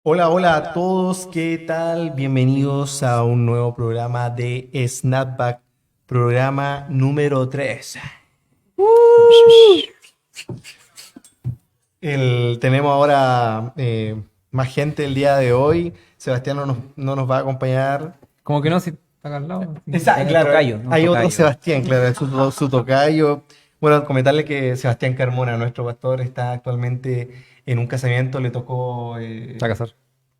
Hola, hola a todos, ¿qué tal? Bienvenidos a un nuevo programa de Snapback, programa número 3. Tenemos ahora más gente el día de hoy. Sebastián no nos va a acompañar. Como que no, si está acá al lado. Es Claro, tocayo, no hay otro tocayo. Sebastián, claro, es su tocayo. Bueno, comentarle que Sebastián Carmona, nuestro pastor, está actualmente en un casamiento, le tocó. Está a casar.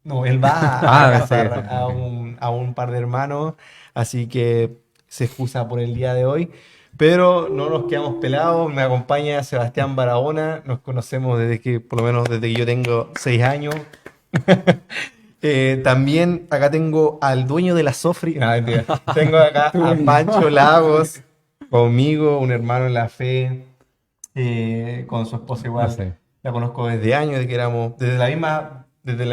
No, él va a Ah, pensé que casar eso. a Ok. un par de hermanos, así que se excusa por el día de hoy. Pero no nos quedamos pelados, me acompaña Sebastián Barahona, nos conocemos desde que, por lo menos desde que yo tengo 6 años. También acá tengo al dueño de la Sofri, no, mentira. Tengo acá a Dueño. Pancho Lagos, conmigo, un hermano en la fe, con su esposa No igual. sé. La conozco desde años, desde que éramos, desde la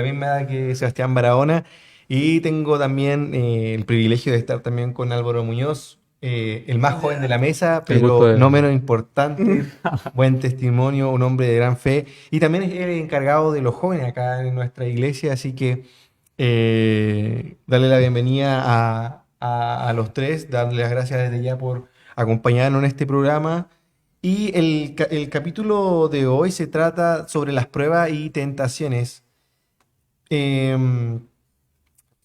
misma edad que Sebastián Barahona. Y tengo también el privilegio de estar también con Álvaro Muñoz, el más joven de la mesa, El gusto pero no de. menos importante, buen testimonio, un hombre de gran fe. Y también es el encargado de los jóvenes acá en nuestra iglesia, así que darle la bienvenida a los tres, darle las gracias desde ya por acompañarnos en este programa. Y el capítulo de hoy se trata sobre las pruebas y tentaciones. Em,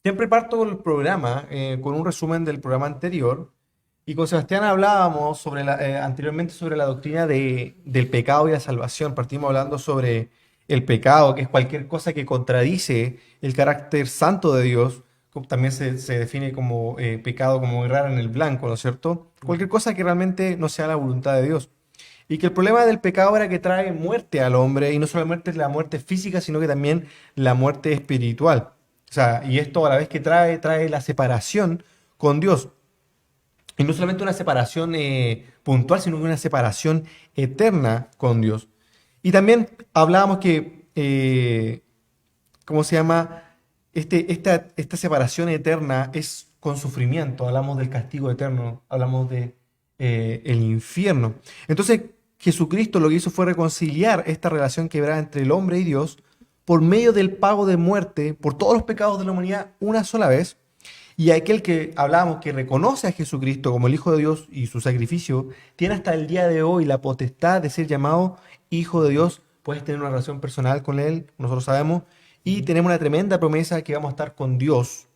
Siempre parto el programa con un resumen del programa anterior. Y con Sebastián hablábamos anteriormente sobre la doctrina del pecado y la salvación. Partimos hablando sobre el pecado, que es cualquier cosa que contradice el carácter santo de Dios. También se define como pecado, como errar en el blanco, ¿no es cierto? Cualquier cosa que realmente no sea la voluntad de Dios. Y que el problema del pecado era que trae muerte al hombre, y no solamente la muerte física, sino que también la muerte espiritual. O sea, y esto a la vez que trae la separación con Dios. Y no solamente una separación puntual, sino que una separación eterna con Dios. Y también hablábamos que, ¿cómo se llama? Esta separación eterna es con sufrimiento. Hablamos del castigo eterno, hablamos de el infierno. Entonces, Jesucristo lo que hizo fue reconciliar esta relación quebrada entre el hombre y Dios por medio del pago de muerte por todos los pecados de la humanidad una sola vez. Y aquel que hablábamos que reconoce a Jesucristo como el Hijo de Dios y su sacrificio, tiene hasta el día de hoy la potestad de ser llamado Hijo de Dios. Puedes tener una relación personal con Él, nosotros sabemos, y tenemos una tremenda promesa que vamos a estar con Dios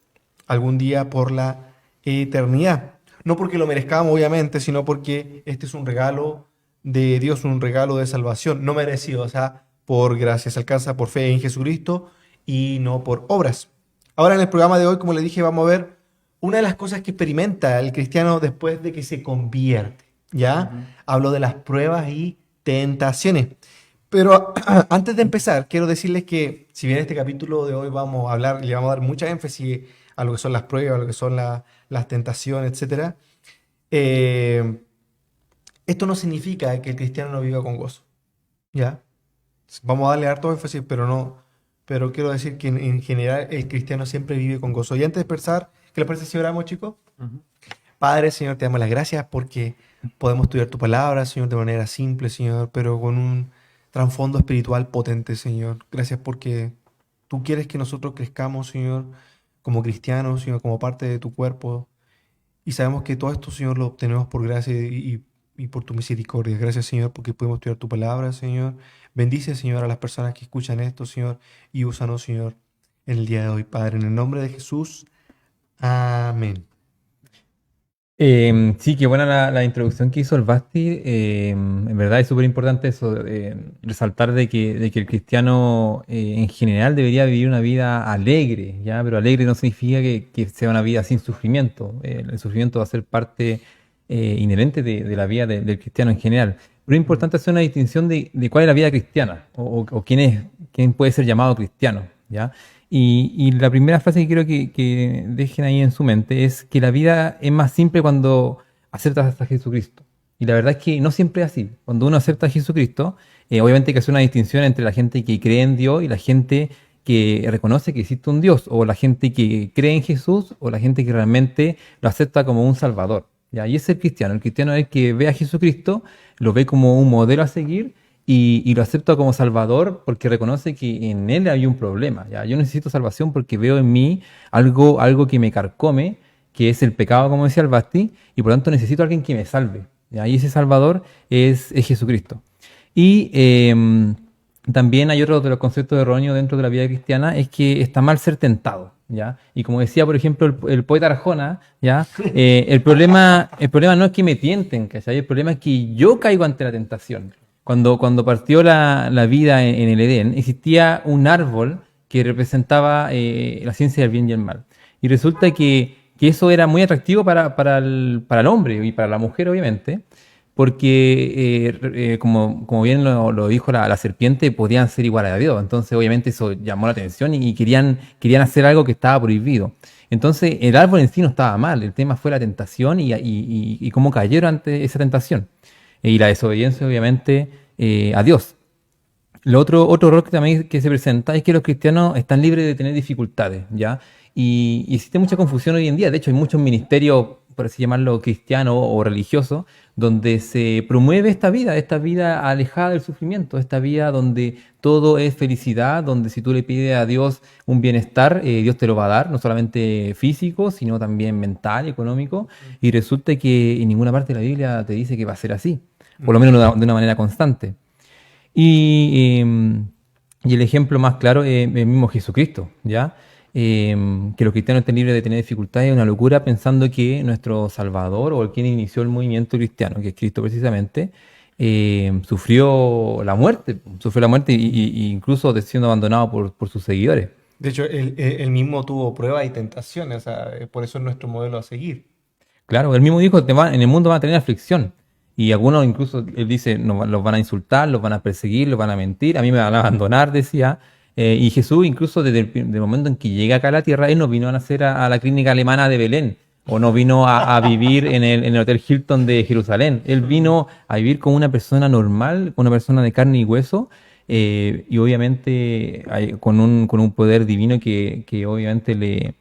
algún día por la eternidad. No porque lo merezcamos, obviamente, sino porque este es un regalo de Dios, un regalo de salvación, no merecido, o sea, por gracia. Se alcanza por fe en Jesucristo y no por obras. Ahora en el programa de hoy, como le dije, vamos a ver una de las cosas que experimenta el cristiano después de que se convierte. ¿Ya? Ujú. Hablo de las pruebas y tentaciones. Pero antes de empezar, quiero decirles que si bien este capítulo de hoy vamos a hablar, le vamos a dar mucha énfasis a lo que son las pruebas, a lo que son las tentaciones, etcétera, eh, esto no significa que el cristiano no viva con gozo. ¿Ya? Vamos a darle harto énfasis, pero quiero decir que en general el cristiano siempre vive con gozo. Y antes de empezar, ¿qué les parece si oramos, chicos? Ujú. Padre, Señor, te damos las gracias porque podemos estudiar tu palabra, Señor, de manera simple, Señor, pero con un trasfondo espiritual potente, Señor. Gracias porque tú quieres que nosotros crezcamos, Señor, como cristianos, Señor, como parte de tu cuerpo. Y sabemos que todo esto, Señor, lo obtenemos por gracia y por tu misericordia. Gracias, Señor, porque podemos estudiar tu palabra, Señor. Bendice, Señor, a las personas que escuchan esto, Señor, y úsanos, Señor, en el día de hoy, Padre. En el nombre de Jesús. Amén. Sí, qué buena la introducción que hizo el Basti. En verdad es súper importante eso, resaltar de que el cristiano en general debería vivir una vida alegre, ¿ya? Pero alegre no significa que sea una vida sin sufrimiento. El sufrimiento va a ser parte inherente de la vida del cristiano en general. Pero es Mm. importante hacer una distinción de cuál es la vida cristiana o quién puede ser llamado cristiano, ¿ya? Y la primera frase que quiero que dejen ahí en su mente es que la vida es más simple cuando aceptas a Jesucristo. Y la verdad es que no siempre es así. Cuando uno acepta a Jesucristo, obviamente hay que hacer una distinción entre la gente que cree en Dios y la gente que reconoce que existe un Dios, o la gente que cree en Jesús, o la gente que realmente lo acepta como un Salvador. ¿Ya? Y ese es el cristiano. El cristiano es el que ve a Jesucristo, lo ve como un modelo a seguir y lo acepta como Salvador porque reconoce que en él hay un problema. ¿Ya? Yo necesito salvación porque veo en mí algo que me carcome, que es el pecado, como decía el Basti, y por lo tanto necesito a alguien que me salve. ¿Ya? Y ese Salvador es Jesucristo. Y también hay otro de los conceptos erróneos dentro de la vida cristiana, es que está mal ser tentado, ¿ya? Y como decía, por ejemplo, el poeta Arjona, ¿ya? El problema no es que me tienten, ¿cachai? El problema es que yo caigo ante la tentación. Cuando partió la vida en el Edén, existía un árbol que representaba la ciencia del bien y el mal. Y resulta que eso era muy atractivo para el hombre y para la mujer, obviamente, porque como bien lo dijo la serpiente, podían ser iguales a Dios. Entonces, obviamente, eso llamó la atención y querían hacer algo que estaba prohibido. Entonces, el árbol en sí no estaba mal, el tema fue la tentación y cómo cayeron ante esa tentación. Y la desobediencia, obviamente, a Dios. Otro error que también que se presenta es que los cristianos están libres de tener dificultades, ¿ya? Y existe mucha confusión hoy en día. De hecho, hay muchos ministerios, por así llamarlo, cristianos o religiosos, donde se promueve esta vida alejada del sufrimiento, esta vida donde todo es felicidad, donde si tú le pides a Dios un bienestar, Dios te lo va a dar, no solamente físico, sino también mental, económico. Y resulta que en ninguna parte de la Biblia te dice que va a ser así, por lo menos de una manera constante. Y el ejemplo más claro es el mismo Jesucristo, ¿ya? Que los cristianos estén libres de tener dificultades es una locura pensando que nuestro Salvador o el quien inició el movimiento cristiano, que es Cristo precisamente, sufrió la muerte y incluso siendo abandonado por sus seguidores. De hecho, él mismo tuvo pruebas y tentaciones, o sea, por eso es nuestro modelo a seguir. Claro, él mismo dijo, en el mundo van a tener aflicción. Y algunos incluso, él dice, los van a insultar, los van a perseguir, los van a mentir, a mí me van a abandonar, decía. Y Jesús, incluso desde el momento en que llega acá a la tierra, él no vino a nacer a la clínica alemana de Belén, o no vino a vivir en el Hotel Hilton de Jerusalén. Él vino a vivir como una persona normal, con una persona de carne y hueso, y obviamente con un poder divino que obviamente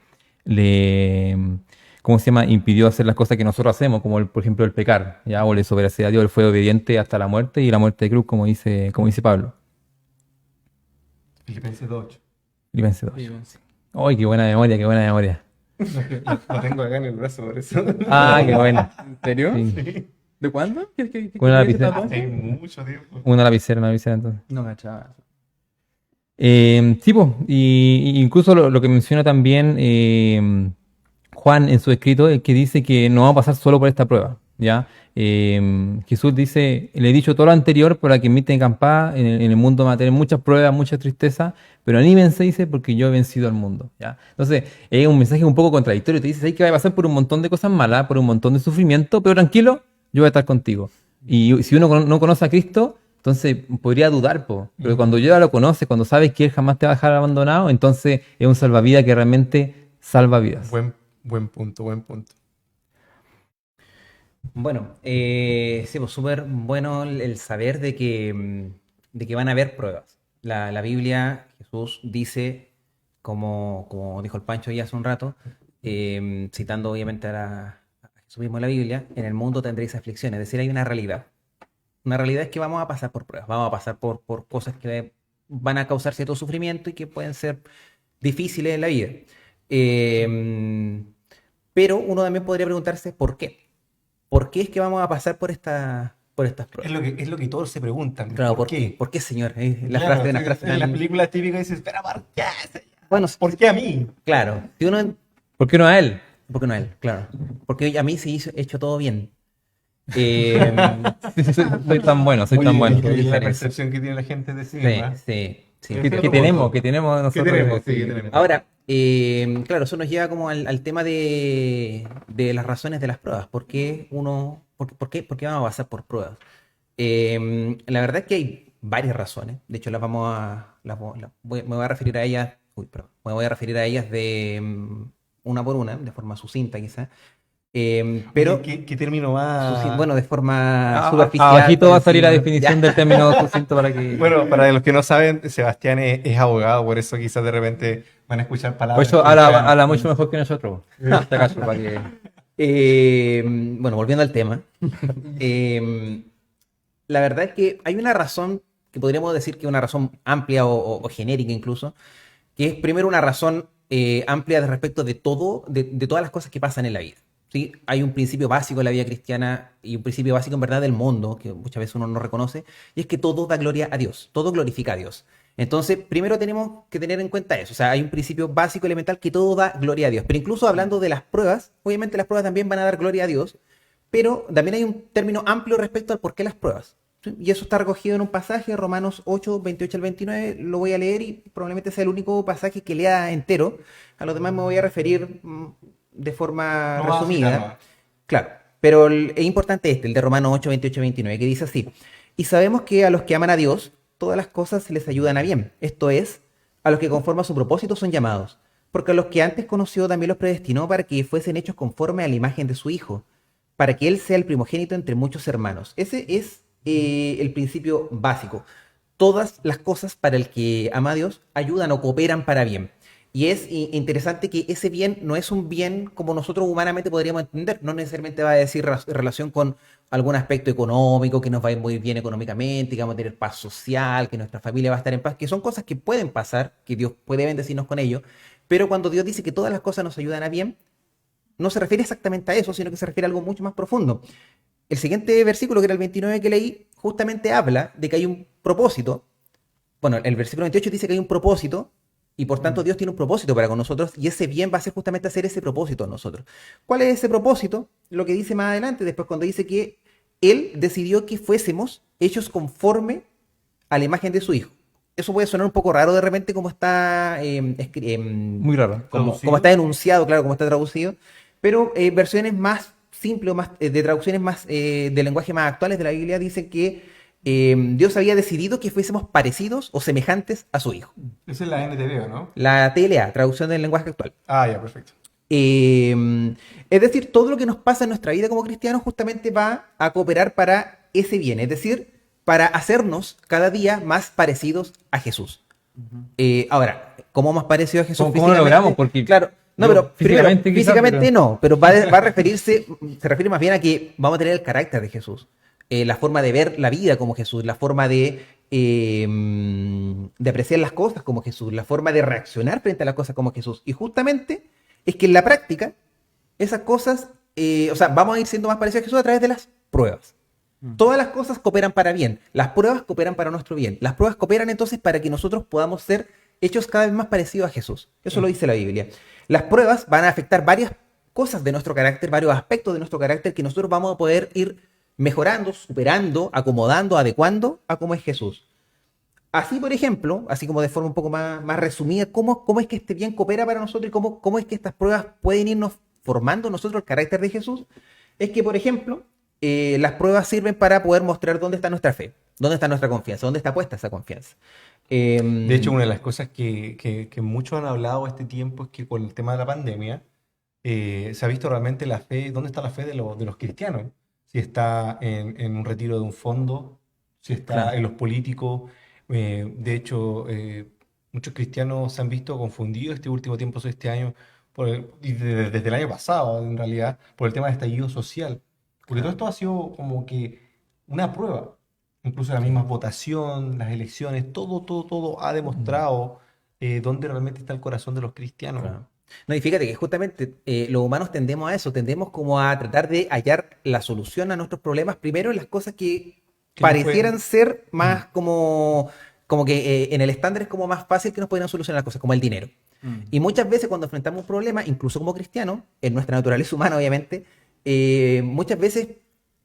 ¿cómo se llama? Impidió hacer las cosas que nosotros hacemos, como por ejemplo el pecar, ¿ya? O le desobedecer a Dios, él fue obediente hasta la muerte y la muerte de cruz, como dice Pablo. Filipenses 2:8. Filipenses 2. ¡Ay, qué buena memoria, qué buena memoria! Lo tengo acá en el brazo, por eso. Ah, qué buena. ¿En serio? Sí. ¿De cuándo? ¿Qué Una es ese lapicera. tatuaje? Hace mucho tiempo. Una lapicera entonces. No cachaba. Sí, pues, y incluso lo que menciona también Juan en su escrito es que dice que no vamos a pasar solo por esta prueba, ¿ya? Jesús dice, le he dicho todo lo anterior para que inviten acampada, en el mundo van a tener muchas pruebas, mucha tristeza, pero anímense, dice, porque yo he vencido al mundo, ¿ya? Entonces, es un mensaje un poco contradictorio, te dice, hay que va a pasar por un montón de cosas malas, por un montón de sufrimiento, pero tranquilo, yo voy a estar contigo. Y si uno no conoce a Cristo, entonces podría dudar, pero cuando ya lo conoces, cuando sabes que Él jamás te va a dejar abandonado, entonces es un salvavidas que realmente salva vidas. Buen punto, buen punto. Bueno, sí, pues súper bueno el saber de que van a haber pruebas. La Biblia, Jesús dice, como dijo el Pancho ya hace un rato, citando obviamente a Jesús mismo en la Biblia, en el mundo tendréis aflicciones, es decir, hay una realidad. Una realidad es que vamos a pasar por pruebas, vamos a pasar por cosas que van a causar cierto sufrimiento y que pueden ser difíciles en la vida. Pero uno también podría preguntarse ¿por qué? ¿Por qué es que vamos a pasar por estas pruebas? Es lo que todos se preguntan. Claro, ¿Por qué? ¿Por qué, señor? Claro, Frase, una frase en las tan- películas típicas dices, pero ¿por qué? Bueno, ¿Por qué a mí? claro, si uno, ¿Por qué no a Él? ¿por qué no él? Claro, porque a mí se hizo hecho todo bien. Eh, Soy tan bueno, soy Oye, tan bueno. increíble la diferencia. percepción que tiene la gente de sí sí, misma. sí, sí. Sí. ¿Qué tenemos? ¿Qué tenemos ¿Qué nosotros? tenemos? Sí, ¿qué tenemos? Ahora, claro, eso nos lleva como al tema de las razones de las pruebas. ¿Por qué por qué vamos a pasar por pruebas? La verdad es que hay varias razones. De hecho, me voy a referir a ellas. Uy, perdón. Me voy a referir a ellas una por una, de forma sucinta quizás. Pero, Oye, ¿qué término va? bueno, de forma superficial. Abajito va a salir la encima. definición del término sucinto para que... Bueno, para los que no saben, Sebastián es abogado, por eso quizás de repente van a escuchar Por palabras. eso que habla, sean- habla mucho mejor que nosotros. En este caso, para que... Bueno, volviendo al tema. La verdad es que hay una razón que podríamos decir que es una razón amplia o genérica incluso, que es primero una razón amplia de respecto de todo, de todas las cosas que pasan en la vida. ¿Sí? Hay un principio básico en la vida cristiana y un principio básico en verdad del mundo, que muchas veces uno no reconoce, y es que todo da gloria a Dios, todo glorifica a Dios. Entonces, primero tenemos que tener en cuenta eso. O sea, hay un principio básico, elemental, que todo da gloria a Dios. Pero incluso hablando de las pruebas, obviamente las pruebas también van a dar gloria a Dios, pero también hay un término amplio respecto al por qué las pruebas. ¿Sí? Y eso está recogido en un pasaje, Romanos 8, 28 al 29. Lo voy a leer y probablemente sea el único pasaje que lea entero. A los demás me voy a referir de forma No vas a resumida. citarlo. Claro, pero es importante el de Romanos 8, 28 29, que dice así: y sabemos que a los que aman a Dios, todas las cosas les ayudan a bien. Esto es, a los que conforme a su propósito son llamados. Porque a los que antes conoció también los predestinó para que fuesen hechos conforme a la imagen de su Hijo, para que Él sea el primogénito entre muchos hermanos. Ese es el principio básico. Todas las cosas para el que ama a Dios ayudan o cooperan para bien. Y es interesante que ese bien no es un bien como nosotros humanamente podríamos entender. No necesariamente va a decir relación con algún aspecto económico, que nos va a ir muy bien económicamente, que vamos a tener paz social, que nuestra familia va a estar en paz, que son cosas que pueden pasar, que Dios puede bendecirnos con ello. Pero cuando Dios dice que todas las cosas nos ayudan a bien, no se refiere exactamente a eso, sino que se refiere a algo mucho más profundo. El siguiente versículo, que era el 29 que leí, justamente habla de que hay un propósito. Bueno, el versículo 28 dice que hay un propósito y por tanto Dios tiene un propósito para con nosotros y ese bien va a ser justamente hacer ese propósito en nosotros. ¿Cuál es ese propósito? Lo que dice más adelante, después cuando dice que Él decidió que fuésemos hechos conforme a la imagen de su Hijo. Eso puede sonar un poco raro de repente como está, Muy raro. como está enunciado, claro, como está traducido, pero versiones más simples, más, de traducciones más de lenguaje más actuales de la Biblia dicen que Dios había decidido que fuésemos parecidos o semejantes a su Hijo. Esa es la NTV, ¿no? La TLA, traducción del lenguaje actual. Ah, ya, perfecto. Es decir, todo lo que nos pasa en nuestra vida como cristianos justamente va a cooperar para ese bien, es decir, para hacernos cada día más parecidos a Jesús. Ahora, ¿cómo más parecido a Jesús? ¿Cómo lo logramos? Porque claro, no, yo pero físicamente primero, quizás, físicamente pero- no, pero va a referirse, se refiere más bien a que vamos a tener el carácter de Jesús, la forma de ver la vida como Jesús, la forma de apreciar las cosas como Jesús, la forma de reaccionar frente a las cosas como Jesús. Y justamente es que en la práctica, esas cosas, o sea, vamos a ir siendo más parecidos a Jesús a través de las pruebas. Todas las cosas cooperan para bien. Las pruebas cooperan para nuestro bien. Las pruebas cooperan entonces para que nosotros podamos ser hechos cada vez más parecidos a Jesús. Eso lo dice la Biblia. Las pruebas van a afectar varias cosas de nuestro carácter, varios aspectos de nuestro carácter que nosotros vamos a poder ir mejorando, superando, acomodando, adecuando a cómo es Jesús. Así, por ejemplo, así como de forma un poco más resumida, ¿cómo es que este bien coopera para nosotros y cómo es que estas pruebas pueden irnos formando nosotros el carácter de Jesús? Es que, por ejemplo, las pruebas sirven para poder mostrar dónde está nuestra fe, dónde está nuestra confianza, dónde está puesta esa confianza. De hecho, una de las cosas que muchos han hablado este tiempo es que con el tema de la pandemia se ha visto realmente la fe, dónde está la fe de los cristianos. Si está en un retiro de un fondo, si está Claro. en los políticos. De hecho, muchos cristianos se han visto confundidos este último tiempo, este año, y desde el año pasado, en realidad, por el tema de estallido social. Porque todo Claro. esto ha sido como que una prueba. Incluso la misma votación, las elecciones, todo ha demostrado dónde realmente está el corazón de los cristianos. Claro. No, y fíjate que justamente los humanos tendemos a eso, tendemos como a tratar de hallar la solución a nuestros problemas primero en las cosas que Que no parecieran fue. ser más como que en el estándar es como más fácil que nos pudieran solucionar las cosas, como el dinero. Y muchas veces cuando enfrentamos un problema, incluso como cristianos, en nuestra naturaleza humana obviamente, muchas veces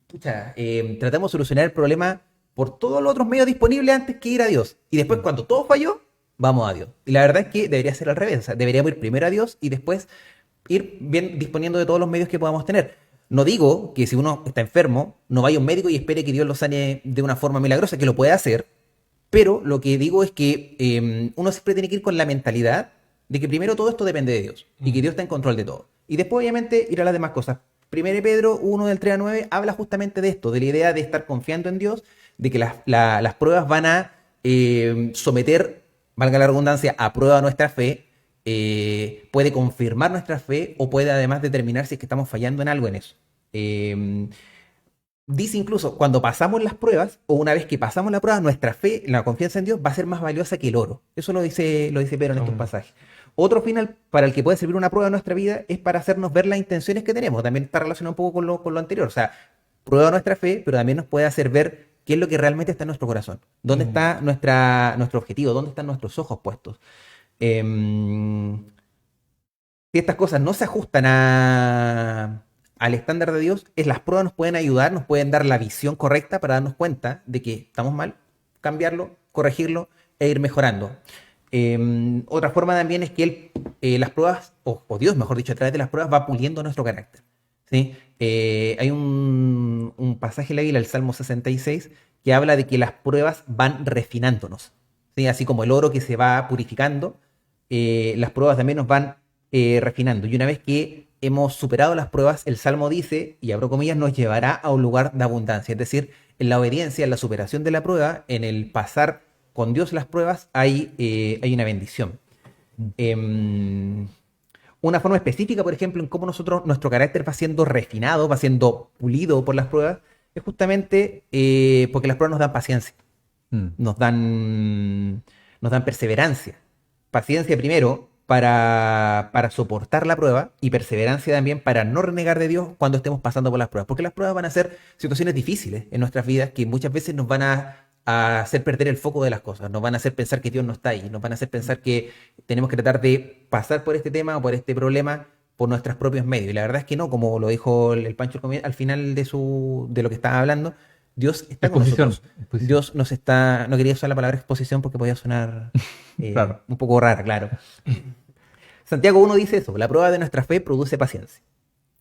pucha, tratamos de solucionar el problema por todos los otros medios disponibles antes que ir a Dios. Y después cuando todo falló, vamos a Dios. Y la verdad es que debería ser al revés. O sea, deberíamos ir primero a Dios y después ir bien disponiendo de todos los medios que podamos tener. No digo que si uno está enfermo, no vaya a un médico y espere que Dios lo sane de una forma milagrosa, que lo puede hacer, pero lo que digo es que uno siempre tiene que ir con la mentalidad de que primero todo esto depende de Dios y que Dios está en control de todo. Y después, obviamente, ir a las demás cosas. Primero Pedro 1 del 3 a 9 habla justamente de esto, de la idea de estar confiando en Dios, de que las pruebas van a someter, valga la redundancia, a prueba nuestra fe, puede confirmar nuestra fe o puede además determinar si es que estamos fallando en algo en eso. dice incluso, cuando pasamos las pruebas, o una vez que pasamos la prueba, nuestra fe, la confianza en Dios, va a ser más valiosa que el oro. Eso lo dice Pedro en estos Mm. pasajes. Otro final para el que puede servir una prueba en nuestra vida es para hacernos ver las intenciones que tenemos. También está relacionado un poco con lo anterior. O sea, prueba nuestra fe, pero también nos puede hacer ver qué es lo que realmente está en nuestro corazón. ¿Dónde Mm. está nuestro objetivo? ¿Dónde están nuestros ojos puestos? Em, si estas cosas no se ajustan al estándar de Dios, las pruebas nos pueden ayudar, nos pueden dar la visión correcta para darnos cuenta de que estamos mal, cambiarlo, corregirlo e ir mejorando. Otra forma también es que las pruebas, o Dios, mejor dicho, a través de las pruebas va puliendo nuestro carácter. ¿Sí? Hay un pasaje en la Biblia, el Salmo 66, que habla de que las pruebas van refinándonos. ¿Sí? Así como el oro que se va purificando, las pruebas también nos van refinando. Y una vez que hemos superado las pruebas, el Salmo dice, y abro comillas, nos llevará a un lugar de abundancia. Es decir, en la obediencia, en la superación de la prueba, en el pasar con Dios las pruebas, hay una bendición. Em, una forma específica, por ejemplo, en cómo nuestro carácter va siendo refinado, va siendo pulido por las pruebas, es justamente porque las pruebas nos dan paciencia, Mm. nos dan, nos dan perseverancia. Paciencia primero para soportar la prueba y perseverancia también para no renegar de Dios cuando estemos pasando por las pruebas. Porque las pruebas van a ser situaciones difíciles en nuestras vidas que muchas veces nos van a hacer perder el foco de las cosas, nos van a hacer pensar que Dios no está ahí, nos van a hacer pensar que tenemos que tratar de pasar por este tema o por este problema por nuestros propios medios. Y la verdad es que no, como lo dijo el Pancho al final de lo que estaba hablando, Dios está con Exposición. nosotros. Exposición. Dios nos está, no quería usar la palabra exposición porque podía sonar Claro. un poco rara, claro. Santiago 1 dice eso, la prueba de nuestra fe produce paciencia.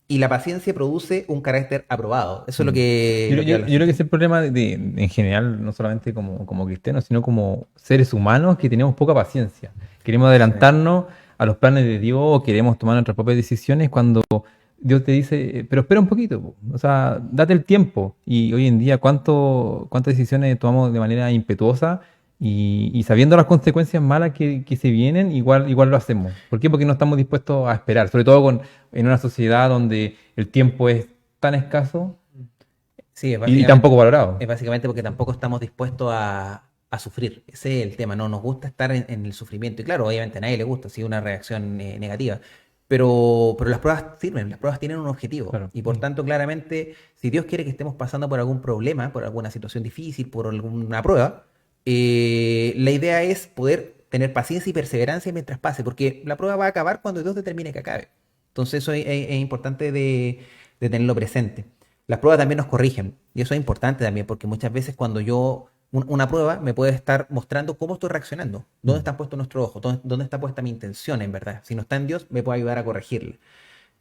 Y la paciencia produce un carácter aprobado. Eso es lo Mm. que, Yo, lo que yo- habla yo creo que es Santiago. el problema en general, no solamente como cristianos, sino como seres humanos que tenemos poca paciencia. Queremos Sí. adelantarnos a los planes de Dios o queremos tomar nuestras propias decisiones cuando Dios te dice, pero espera un poquito, po. O sea, date el tiempo. Y hoy en día, ¿cuántas decisiones tomamos de manera impetuosa y sabiendo las consecuencias malas que se vienen, igual lo hacemos? ¿Por qué? Porque no estamos dispuestos a esperar, sobre todo en una sociedad donde el tiempo es tan escaso Sí, y tan poco valorado. es básicamente porque tampoco estamos dispuestos a sufrir. Ese es el tema, no nos gusta estar en el sufrimiento. Y claro, obviamente a nadie le gusta, si una reacción negativa. Pero las pruebas sirven, las pruebas tienen un objetivo. Claro. Y por tanto, claramente, si Dios quiere que estemos pasando por algún problema, por alguna situación difícil, por alguna prueba, la idea es poder tener paciencia y perseverancia mientras pase, porque la prueba va a acabar cuando Dios determine que acabe. Entonces eso es importante de tenerlo presente. Las pruebas también nos corrigen, y eso es importante también, porque muchas veces cuando una prueba me puede estar mostrando cómo estoy reaccionando, dónde está puesto nuestro ojo, dónde está puesta mi intención en verdad. Si no está en Dios, me puede ayudar a corregirle.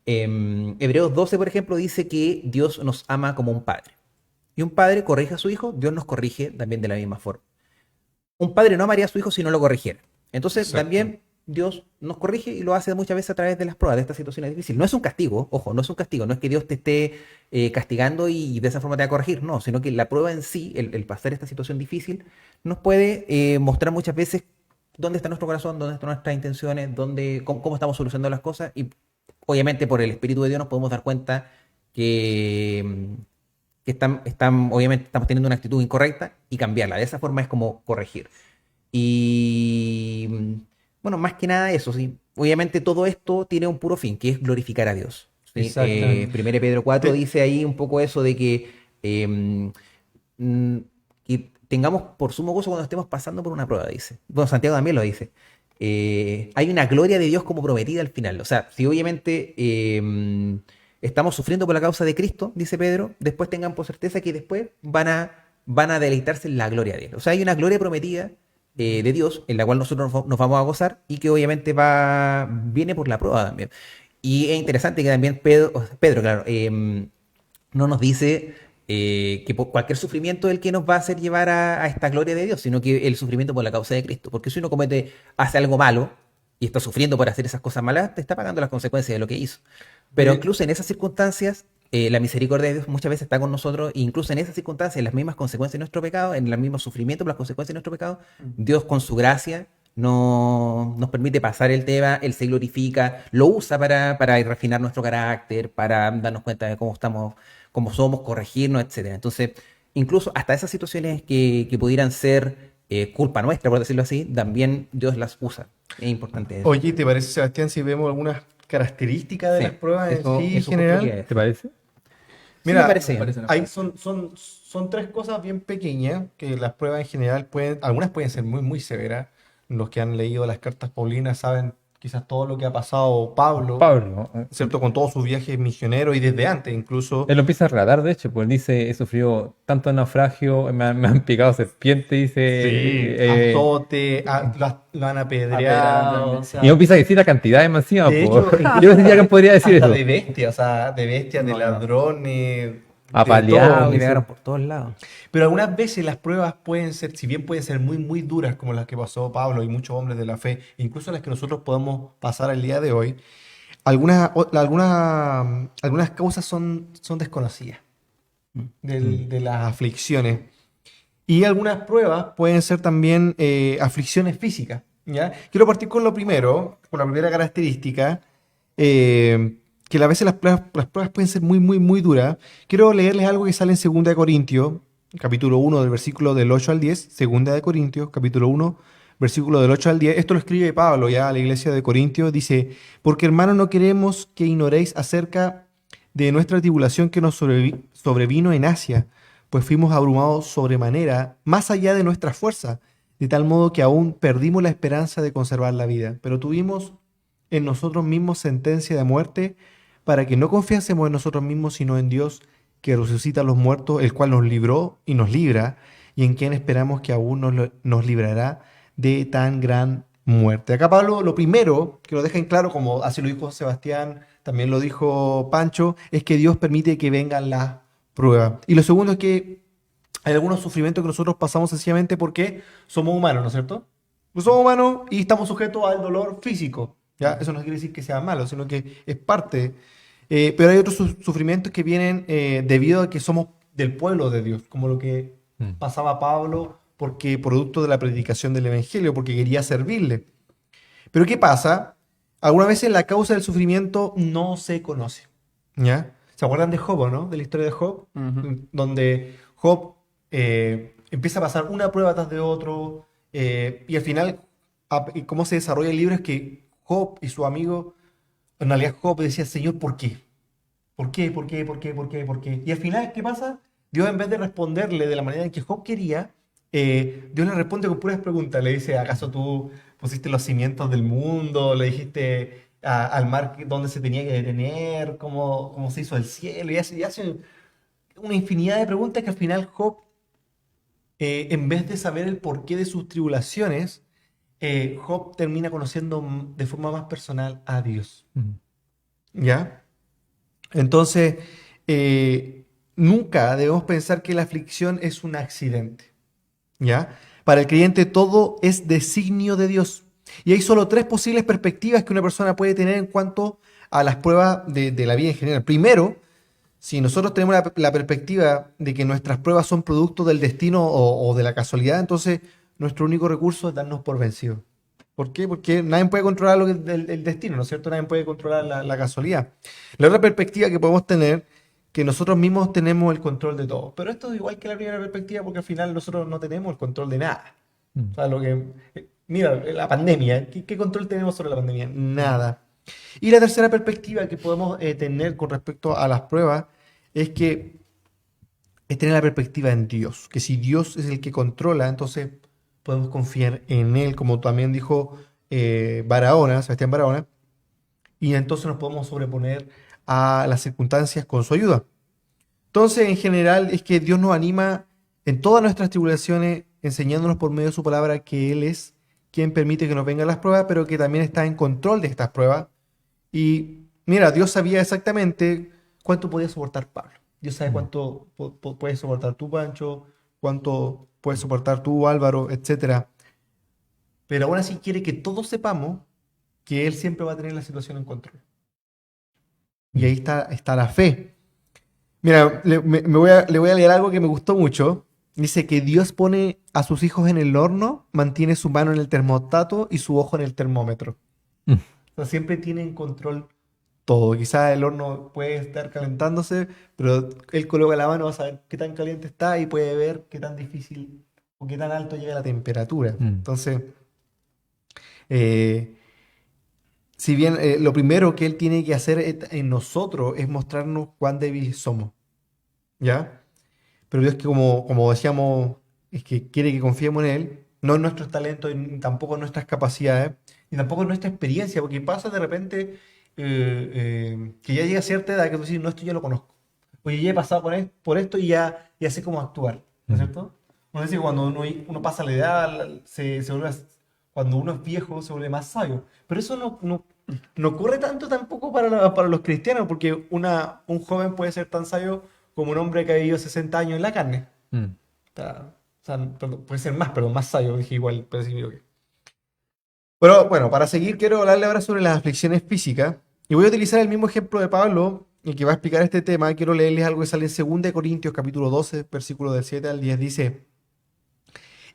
Hebreos 12, por ejemplo, dice que Dios nos ama como un padre. Y un padre corrige a su hijo, Dios nos corrige también de la misma forma. Un padre no amaría a su hijo si no lo corrigiera. Entonces Exacto. también Dios nos corrige y lo hace muchas veces a través de las pruebas, de estas situaciones difíciles. No es un castigo, ojo, no es un castigo, no es que Dios te esté castigando y de esa forma te va a corregir, no, sino que la prueba en sí, el pasar esta situación difícil, nos puede mostrar muchas veces dónde está nuestro corazón, dónde están nuestras intenciones, cómo estamos solucionando las cosas y obviamente por el Espíritu de Dios nos podemos dar cuenta que, obviamente estamos teniendo una actitud incorrecta y cambiarla. De esa forma es como corregir. Y bueno, más que nada eso, sí. Obviamente todo esto tiene un puro fin, que es glorificar a Dios. ¿Sí? Exactamente. 1 Pedro 4 Te- dice ahí un poco eso de eh, mm, que tengamos por sumo gozo cuando estemos pasando por una prueba, dice. Bueno, Santiago también lo dice. Hay una gloria de Dios como prometida al final. O sea, si obviamente estamos sufriendo por la causa de Cristo, dice Pedro, después tengan por certeza que después van a deleitarse en la gloria de Él. O sea, hay una gloria prometida de Dios en la cual nosotros nos vamos a gozar y que obviamente viene por la prueba también. Y es interesante que también Pedro claro, no nos dice que por cualquier sufrimiento es el que nos va a hacer llevar a esta gloria de Dios, sino que el sufrimiento por la causa de Cristo. Porque si uno hace algo malo y está sufriendo por hacer esas cosas malas, te está pagando las consecuencias de lo que hizo. Pero Oye, incluso en esas circunstancias, la misericordia de Dios muchas veces está con nosotros, e incluso en esas circunstancias, en las mismas consecuencias de nuestro pecado, en el mismo sufrimiento por las consecuencias de nuestro pecado, Dios con su gracia nos permite pasar el tema, Él se glorifica, lo usa para refinar nuestro carácter, para darnos cuenta de como somos, corregirnos, etcétera. Entonces, incluso hasta esas situaciones que pudieran ser culpa nuestra, por decirlo así, también Dios las usa. Es importante eso. Oye, ¿te parece, Sebastián, si vemos algunas características de Sí, las pruebas en eso, sí en eso justo quería general? decir. ¿Te parece? Sí, me Mira, parece Me bien. parece una hay, frase. son tres cosas bien pequeñas que las pruebas en general pueden, algunas pueden ser muy, muy severas. Los que han leído las cartas paulinas saben quizás todo lo que ha pasado Pablo, Pablo, ¿cierto? Con todos sus viajes misioneros y desde antes incluso. él lo empieza a relatar, de hecho, pues él dice, he sufrido tanto naufragio, me han picado serpientes, dice, Sí, azote, lo han apedreado apedreado, también. o Y no sea, empieza a decir la cantidad demasiado, de pues. hecho, Yo incluso sentía que podría decir hasta eso. de bestias, o sea, de bestias, de No, yo no. ladrones, de Apaleado, todo. Le dice. pegaron por todos lados. Pero algunas veces las pruebas pueden ser, si bien pueden ser muy, muy duras, como las que pasó Pablo y muchos hombres de la fe, incluso las que nosotros podemos pasar el día de hoy, algunas causas son desconocidas Mm. de las aflicciones. Y algunas pruebas pueden ser también aflicciones físicas, ¿ya? Quiero partir con lo primero, con la primera característica, que a veces las pruebas pueden ser muy, muy, muy duras. Quiero leerles algo que sale en 2 Corintios, capítulo 1, del versículo del 8 al 10. 2 Corintios, capítulo 1, versículo del 8 al 10. Esto lo escribe Pablo ya a la iglesia de Corintios. Dice, porque hermanos no queremos que ignoréis acerca de nuestra tribulación que nos sobrevino en Asia, pues fuimos abrumados sobremanera, más allá de nuestra fuerza, de tal modo que aún perdimos la esperanza de conservar la vida. Pero tuvimos en nosotros mismos sentencia de muerte, para que no confiásemos en nosotros mismos, sino en Dios, que resucita a los muertos, el cual nos libró y nos libra, y en quien esperamos que aún nos librará de tan gran muerte. Acá Pablo, lo primero que lo deja en claro, como así lo dijo Sebastián, también lo dijo Pancho, es que Dios permite que vengan las pruebas. Y lo segundo es que hay algunos sufrimientos que nosotros pasamos sencillamente porque somos humanos, ¿no es cierto? Pues somos humanos y estamos sujetos al dolor físico. ¿Ya? Eso no quiere decir que sea malo, sino que es parte. Pero hay otros sufrimientos que vienen debido a que somos del pueblo de Dios, como lo que Mm. pasaba a Pablo, porque producto de la predicación del Evangelio, porque quería servirle. Pero ¿qué pasa? Algunas veces la causa del sufrimiento no se conoce. ¿Ya? ¿Se acuerdan de Job, no? De la historia de Job, Ujú. donde Job empieza a pasar una prueba tras de otro, y al final, y cómo se desarrolla el libro es que Job y su amigo, en realidad Job decía, Señor, ¿por qué? ¿Por qué? ¿Por qué? ¿Por qué? ¿Por qué? ¿Por qué? Y al final, ¿qué pasa? Dios, en vez de responderle de la manera en que Job quería, Dios le responde con puras preguntas. Le dice, ¿acaso tú pusiste los cimientos del mundo? ¿Le dijiste al mar dónde se tenía que detener? ¿Cómo se hizo el cielo? Y hace una infinidad de preguntas que al final Job, en vez de saber el porqué de sus tribulaciones, Job termina conociendo de forma más personal a Dios. Mm. ¿Ya? Entonces, nunca debemos pensar que la aflicción es un accidente. ¿Ya? Para el creyente todo es designio de Dios. Y hay solo tres posibles perspectivas que una persona puede tener en cuanto a las pruebas de la vida en general. Primero, si nosotros tenemos la perspectiva de que nuestras pruebas son producto del destino o de la casualidad, entonces nuestro único recurso es darnos por vencidos. ¿Por qué? Porque nadie puede controlar el destino, ¿no es cierto? Nadie puede controlar la casualidad. La otra perspectiva que podemos tener, que nosotros mismos tenemos el control de todo. Pero esto es igual que la primera perspectiva, porque al final nosotros no tenemos el control de nada. Mm. O sea, mira, la pandemia, ¿qué control tenemos sobre la pandemia? Nada. Y la tercera perspectiva que podemos tener con respecto a las pruebas es que es tener la perspectiva en Dios, que si Dios es el que controla, entonces podemos confiar en Él, como también dijo Barahona, Sebastián Barahona, y entonces nos podemos sobreponer a las circunstancias con su ayuda. Entonces, en general, es que Dios nos anima en todas nuestras tribulaciones, enseñándonos por medio de su palabra que Él es quien permite que nos vengan las pruebas, pero que también está en control de estas pruebas. Y mira, Dios sabía exactamente cuánto podía soportar Pablo. Dios sabe Mm. cuánto puedes soportar tú, Pancho, cuánto puedes soportar tú, Álvaro, etcétera. Pero aún así quiere que todos sepamos que Él siempre va a tener la situación en control. Y ahí Mm. está la fe. Mira, le voy a leer algo que me gustó mucho. Dice que Dios pone a sus hijos en el horno, mantiene su mano en el termostato y su ojo en el termómetro. Mm. O sea, siempre tiene en control todo. Quizás el horno puede estar calentándose, pero él coloca la mano, va a saber qué tan caliente está y puede ver qué tan difícil o qué tan alto llega la temperatura. Mm. Entonces, eh, si bien lo primero que él tiene que hacer en nosotros es mostrarnos cuán débiles somos, ¿ya? Pero Dios que como decíamos, es que quiere que confiemos en Él, no en nuestros talentos, ni tampoco en nuestras capacidades, ni tampoco en nuestra experiencia, porque pasa de repente que ya llega a cierta edad que tú dices, no, esto ya lo conozco. Oye, ya he pasado por esto y ya sé cómo actuar, ¿no es Mm. cierto? Uno dice que cuando uno pasa la edad, se vuelve, cuando uno es viejo, se vuelve más sabio. Pero eso no ocurre tanto tampoco para los cristianos, porque un joven puede ser tan sabio como un hombre que ha vivido 60 años en la carne. Mm. O sea, perdón, puede ser más, pero más sabio, dije igual, pero sí, ok. Pero bueno, para seguir, quiero hablarle ahora sobre las aflicciones físicas. Y voy a utilizar el mismo ejemplo de Pablo, el que va a explicar este tema. Quiero leerles algo que sale en 2 de Corintios, capítulo 12, versículo del 7 al 10. Dice: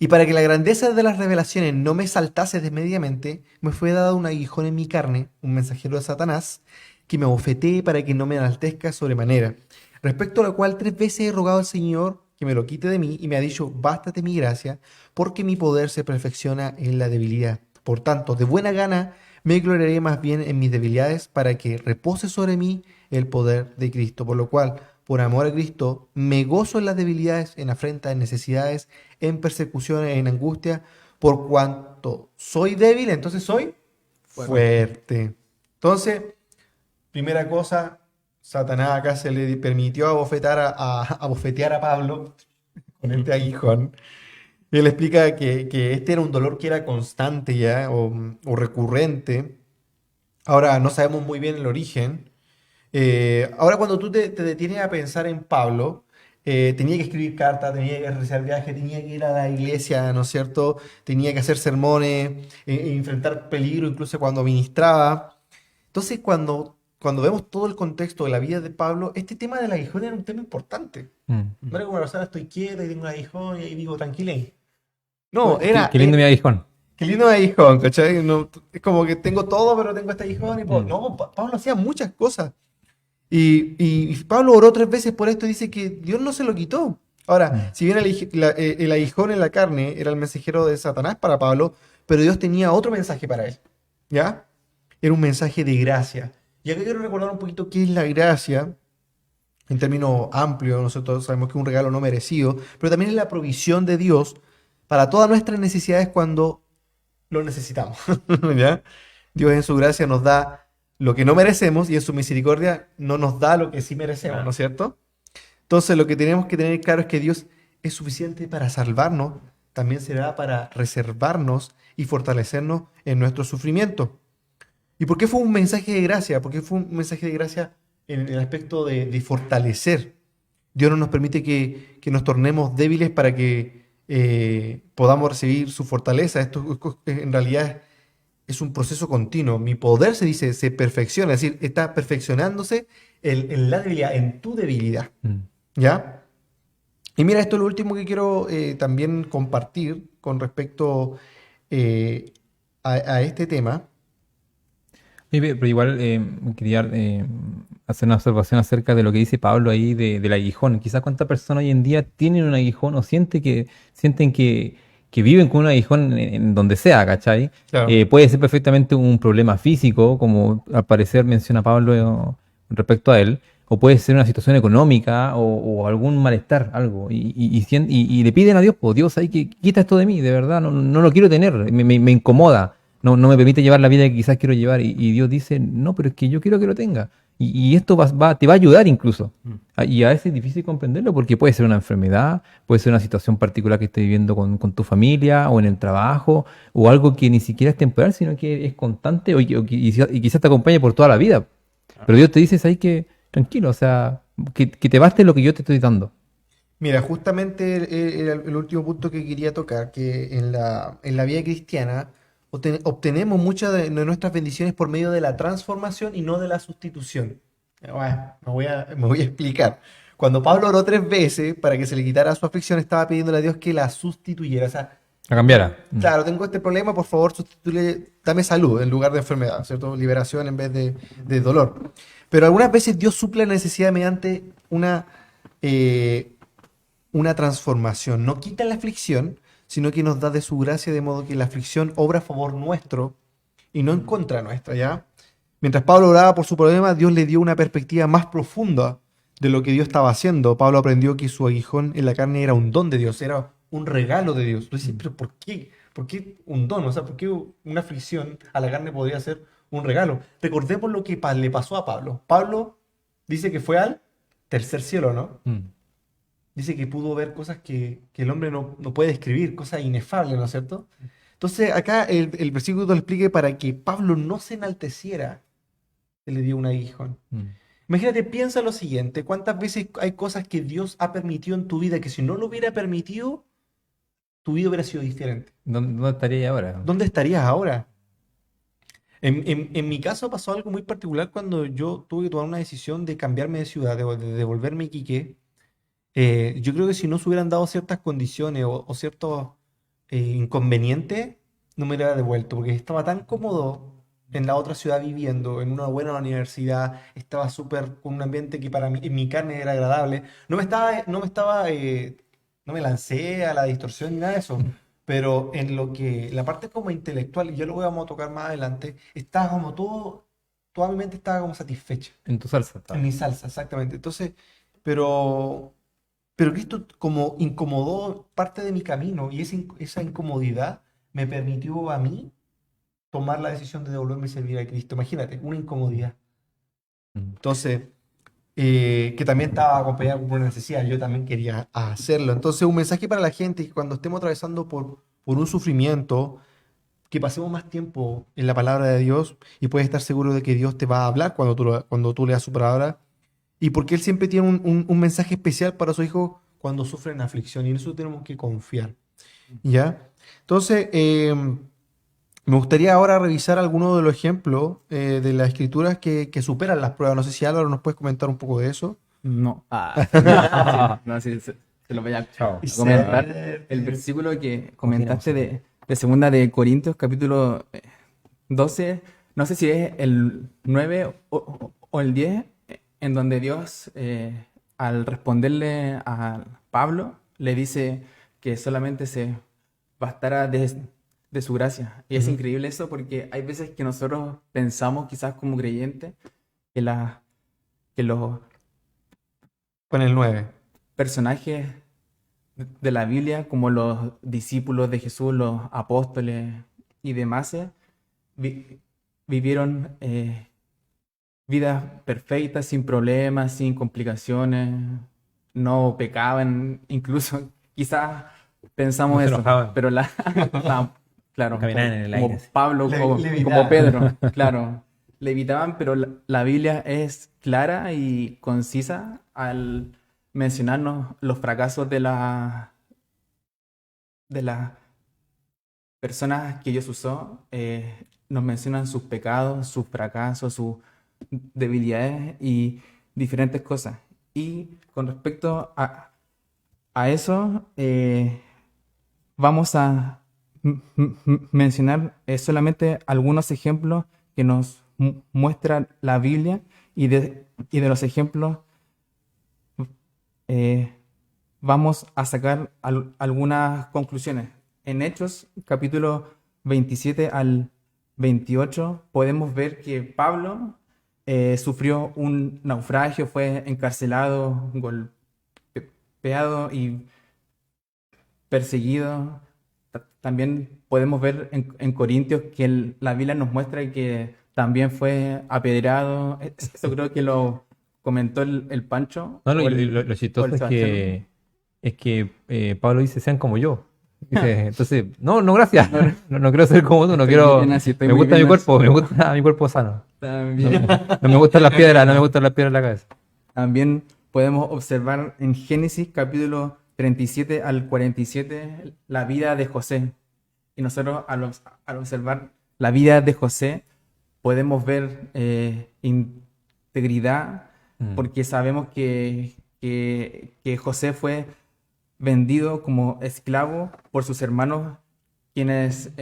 Y para que la grandeza de las revelaciones no me saltase desmedidamente, me fue dado un aguijón en mi carne, un mensajero de Satanás, que me abofetee para que no me enaltezca sobremanera. Respecto a lo cual 3 veces he rogado al Señor que me lo quite de mí, y me ha dicho: bástate mi gracia, porque mi poder se perfecciona en la debilidad. Por tanto, de buena gana me gloriaré más bien en mis debilidades, para que repose sobre mí el poder de Cristo. Por lo cual, por amor a Cristo, me gozo en las debilidades, en afrentas, en necesidades, en persecuciones, en angustia, por cuanto soy débil, entonces soy fuerte. Entonces, primera cosa, Satanás acá se le permitió abofetear a Pablo con este aguijón. Y él explica que este era un dolor que era constante ya, o recurrente. Ahora no sabemos muy bien el origen. Ahora cuando tú te detienes a pensar en Pablo, tenía que escribir cartas, tenía que realizar viajes, tenía que ir a la iglesia, ¿no es cierto? Tenía que hacer sermones, enfrentar peligro incluso cuando ministraba. Entonces, cuando vemos todo el contexto de la vida de Pablo, este tema del aguijón era un tema importante. Mm. No era como una persona, estoy quieta y tengo un aguijón y ahí vivo tranquilo. No, Oye, qué lindo mi aguijón. qué lindo aguijón, ¿cachai? No, es como que tengo todo, pero tengo este aguijón y Mm. no, Pablo hacía muchas cosas. Y Pablo oró 3 veces por esto y dice que Dios no se lo quitó. Ahora, Mm. si bien el aguijón en la carne era el mensajero de Satanás para Pablo, pero Dios tenía otro mensaje para él, ¿ya? Era un mensaje de gracia. Y acá quiero recordar un poquito qué es la gracia, en términos amplios. Nosotros sabemos que es un regalo no merecido, pero también es la provisión de Dios para todas nuestras necesidades cuando lo necesitamos, ¿ya? Dios en su gracia nos da lo que no merecemos y en su misericordia no nos da lo que sí merecemos, ¿no es cierto? Entonces lo que tenemos que tener claro es que Dios es suficiente para salvarnos, también será para reservarnos y fortalecernos en nuestro sufrimiento. ¿Y por qué fue un mensaje de gracia? Porque fue un mensaje de gracia en el aspecto de fortalecer. Dios no nos permite que nos tornemos débiles para que podamos recibir su fortaleza. Esto en realidad es un proceso continuo. Mi poder se dice, se perfecciona, es decir, está perfeccionándose en la debilidad, en tu debilidad. Mm. ¿Ya? Y mira, esto es lo último que quiero también compartir con respecto a este tema. Oye, pero igual quería hacer una observación acerca de lo que dice Pablo ahí del aguijón. Quizás cuántas personas hoy en día tienen un aguijón o sienten que viven con un aguijón en donde sea, ¿cachai? Claro. Puede ser perfectamente un problema físico, como al parecer menciona Pablo respecto a él, o puede ser una situación económica o algún malestar, algo. Y le piden a Dios, pues Dios, hay que quita esto de mí, de verdad, no lo quiero tener, me incomoda. No me permite llevar la vida que quizás quiero llevar. Y Dios dice, no, pero es que yo quiero que lo tenga. Y esto te va a ayudar incluso. Y a veces es difícil comprenderlo porque puede ser una enfermedad, puede ser una situación particular que estés viviendo con tu familia o en el trabajo, o algo que ni siquiera es temporal, sino que es constante y quizás te acompañe por toda la vida. Pero Dios te dice, ¿sabes qué? Tranquilo, o sea, que te baste lo que yo te estoy dando. Mira, justamente era el último punto que quería tocar, que en la vida cristiana obtenemos muchas de nuestras bendiciones por medio de la transformación y no de la sustitución. Bueno, me voy a explicar. Cuando Pablo oró 3 veces para que se le quitara su aflicción, estaba pidiéndole a Dios que la sustituyera. O sea, La cambiara. Claro, tengo este problema, por favor, dame salud en lugar de enfermedad, ¿cierto? Liberación en vez de dolor. Pero algunas veces Dios suple la necesidad mediante eh, una transformación. No quita la aflicción, sino que nos da de su gracia, de modo que la aflicción obra a favor nuestro y no en contra nuestra, ¿ya? Mientras Pablo oraba por su problema, Dios le dio una perspectiva más profunda de lo que Dios estaba haciendo. Pablo aprendió que su aguijón en la carne era un don de Dios, era un regalo de Dios. Tú dices, pero ¿por qué? ¿Por qué un don? O sea, ¿por qué una aflicción a la carne podría ser un regalo? Recordemos lo que le pasó a Pablo. Pablo dice que fue al tercer cielo, ¿no? Mm. Dice que pudo ver cosas que el hombre no puede describir, cosas inefables, ¿no es cierto? Entonces, acá el versículo le explica para que Pablo no se enalteciera, se le dio un aguijón. Mm. Imagínate, piensa lo siguiente, ¿cuántas veces hay cosas que Dios ha permitido en tu vida que si no lo hubiera permitido, tu vida hubiera sido diferente? ¿Dónde estaría ella ahora? ¿Dónde estarías ahora? En mi caso pasó algo muy particular cuando yo tuve que tomar una decisión de cambiarme de ciudad, de devolverme a Iquique. Yo creo que si no se hubieran dado ciertas condiciones o ciertos inconvenientes, no me hubiera devuelto, porque estaba tan cómodo en la otra ciudad viviendo, en una buena universidad, estaba súper con un ambiente que para mí, en mi carne era agradable. No me lancé a la distorsión ni nada de eso, pero en lo que, la parte como intelectual, y ya lo vamos a tocar más adelante, estaba como toda mi mente estaba como satisfecha. En tu salsa En estaba. mi salsa, exactamente. Entonces, pero, pero Cristo como incomodó parte de mi camino y esa incomodidad me permitió a mí tomar la decisión de devolverme y servir a Cristo. Imagínate, una incomodidad. Mm. Entonces, que también estaba acompañada por una necesidad, yo también quería hacerlo. Entonces, un mensaje para la gente que cuando estemos atravesando por un sufrimiento, que pasemos más tiempo en la palabra de Dios y puedes estar seguro de que Dios te va a hablar cuando tú leas su palabra y porque Él siempre tiene un mensaje especial para su hijo cuando sufren aflicción y en eso tenemos que confiar. ¿Ya? Entonces, me gustaría ahora revisar algunos de los ejemplos de las escrituras que superan las pruebas. No sé si Álvaro nos puedes comentar un poco de eso. No. Sí, no, sí, se lo voy a Chao. comentar. El versículo que comentaste de Segunda de Corintios, capítulo 12, no sé si es el 9 o el 10, en donde Dios, al responderle a Pablo, le dice que solamente se bastara de su gracia. Y es Ujú. increíble eso porque hay veces que nosotros pensamos, quizás como creyentes, que los Con el 9. personajes de la Biblia, como los discípulos de Jesús, los apóstoles y demás, vi- vivieron vidas perfectas, sin problemas, sin complicaciones, no pecaban, incluso quizás pensamos No se eso, enojaban. pero claro, Caminaban en el como aire, sí. Pablo o Levitaban. como Pedro, claro, le evitaban, pero la Biblia es clara y concisa al mencionarnos los fracasos de las personas que Dios usó, nos mencionan sus pecados, sus fracasos, sus debilidades y diferentes cosas. Y con respecto a eso, vamos a mencionar solamente algunos ejemplos que nos muestra la Biblia y de los ejemplos eh, vamos a sacar algunas conclusiones. En Hechos, capítulo 27 al 28, podemos ver que Pablo sufrió un naufragio, fue encarcelado, golpeado y perseguido. También podemos ver en Corintios que la Biblia nos muestra que también fue apedreado. Eso creo que lo comentó el Pancho No, o lo o chistoso el es Sebastián. que Pablo dice, sean como yo. Dice, entonces, no, gracias. No quiero ser como tú, no Estoy quiero. bien así, estoy Me muy gusta bien mi cuerpo, así. me gusta mi cuerpo sano. También, No me gustan las piedras, no me gustan las piedras en la cabeza. también podemos observar en Génesis capítulo 37 al 47 la vida de José. Y nosotros al observar la vida de José podemos ver integridad Mm. porque sabemos que José fue vendido como esclavo por sus hermanos quienes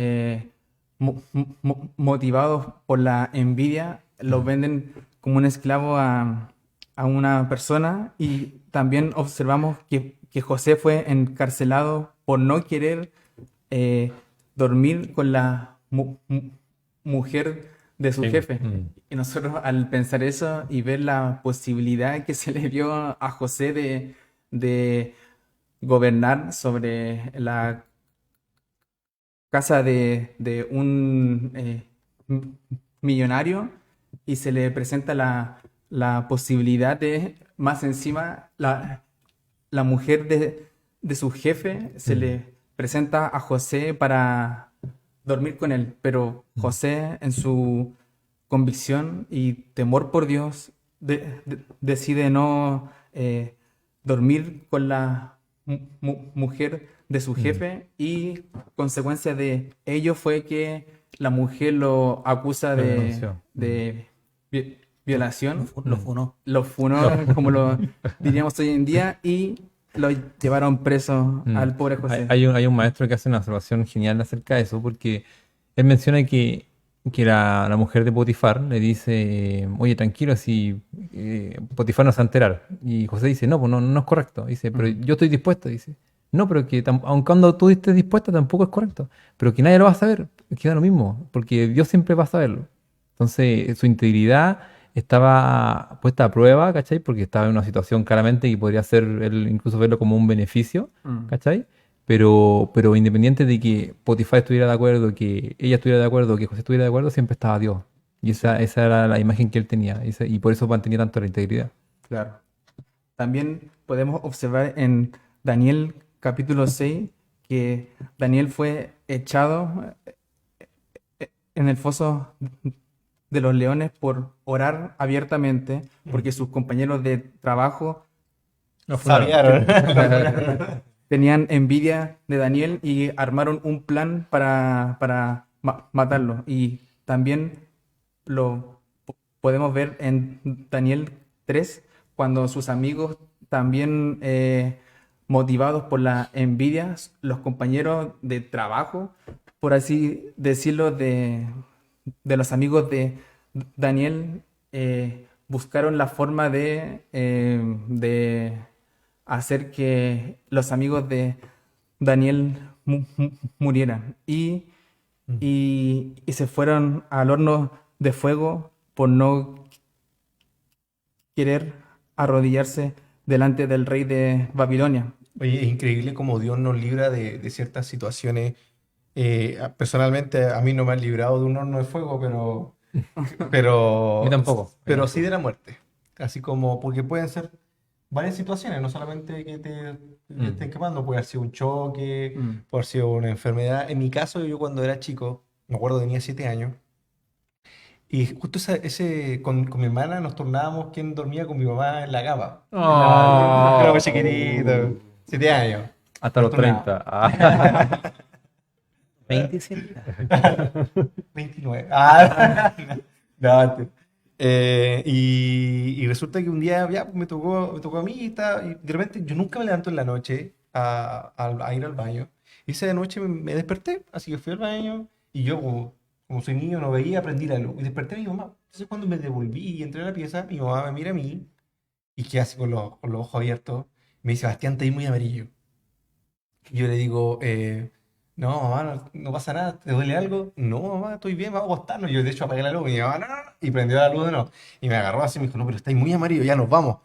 motivados por la envidia los venden como un esclavo a una persona, y también observamos que José fue encarcelado por no querer dormir con la mujer de su Sí. jefe. Y nosotros, al pensar eso y ver la posibilidad que se le dio a José de gobernar sobre la casa de un millonario, y se le presenta la posibilidad de, más encima, la mujer de su jefe se le presenta a José para dormir con él, pero José, en su convicción y temor por Dios, decide no dormir con la mujer de su jefe, y consecuencia de ello fue que la mujer lo acusa Lo de, denunció. violación, Lo funó. lo funó, como lo diríamos hoy en día, y lo llevaron preso al pobre José. Hay un maestro que hace una observación genial acerca de eso, porque él menciona que la mujer de Potifar le dice, oye, tranquilo, si Potifar no se va a enterar. Y José dice, no, pues no es correcto. Dice, pero yo estoy dispuesto. Dice, no, pero que aun cuando tú estés dispuesto tampoco es correcto. Pero que nadie lo va a saber, queda lo mismo, porque Dios siempre va a saberlo. Entonces, su integridad estaba puesta a prueba, ¿cachai? Porque estaba en una situación claramente que podría ser él incluso verlo como un beneficio, ¿cachai? Pero independiente de que Potifar estuviera de acuerdo, que ella estuviera de acuerdo, que José estuviera de acuerdo, siempre estaba Dios. Y esa era la imagen que él tenía. Y por eso mantenía tanto la integridad. Claro. También podemos observar en Daniel capítulo 6 que Daniel fue echado en el foso de los leones por orar abiertamente, porque sus compañeros de trabajo Nos sabiaron. tenían envidia de Daniel y armaron un plan para matarlo. Y también lo podemos ver en Daniel 3, cuando sus amigos, también motivados por la envidia, los compañeros de trabajo, por así decirlo, de los amigos de Daniel, buscaron la forma de hacer que los amigos de Daniel murieran, y se fueron al horno de fuego por no querer arrodillarse delante del rey de Babilonia. Oye, es increíble cómo Dios nos libra de ciertas situaciones. Personalmente, a mí no me han librado de un horno de fuego, A mí tampoco. pero sí de la muerte. Así como, porque pueden ser varias situaciones, no solamente que te estén quemando, puede haber sido un choque, puede haber sido una enfermedad. En mi caso, yo cuando era chico, me acuerdo, tenía 7 años, y justo con mi hermana nos tornábamos quién dormía con mi mamá en la cama. Oh. Era muy chiquitito, 7 años. Hasta los Nos tornábamos. 30. Ah. 27. 29. Ah, no, antes. Y resulta que un día ya pues, me tocó a mí y de repente yo nunca me levanto en la noche a ir al baño. Y esa noche me desperté, así que fui al baño y yo como soy niño no veía, prendí la luz y desperté a mi mamá. Entonces cuando me devolví y entré a la pieza, mi mamá me mira a mí y queda así con los ojos abiertos. Me dice, Bastián, te vi muy amarillo. Y yo le digo, no, mamá, no pasa nada, ¿te duele algo? No, mamá, estoy bien, vamos a acostarnos. Yo de hecho apagué la luz y mi mamá, no, no, no, y prendió la luz de nuevo. Y me agarró así y me dijo, no, pero estáis muy amarillo, ya nos vamos.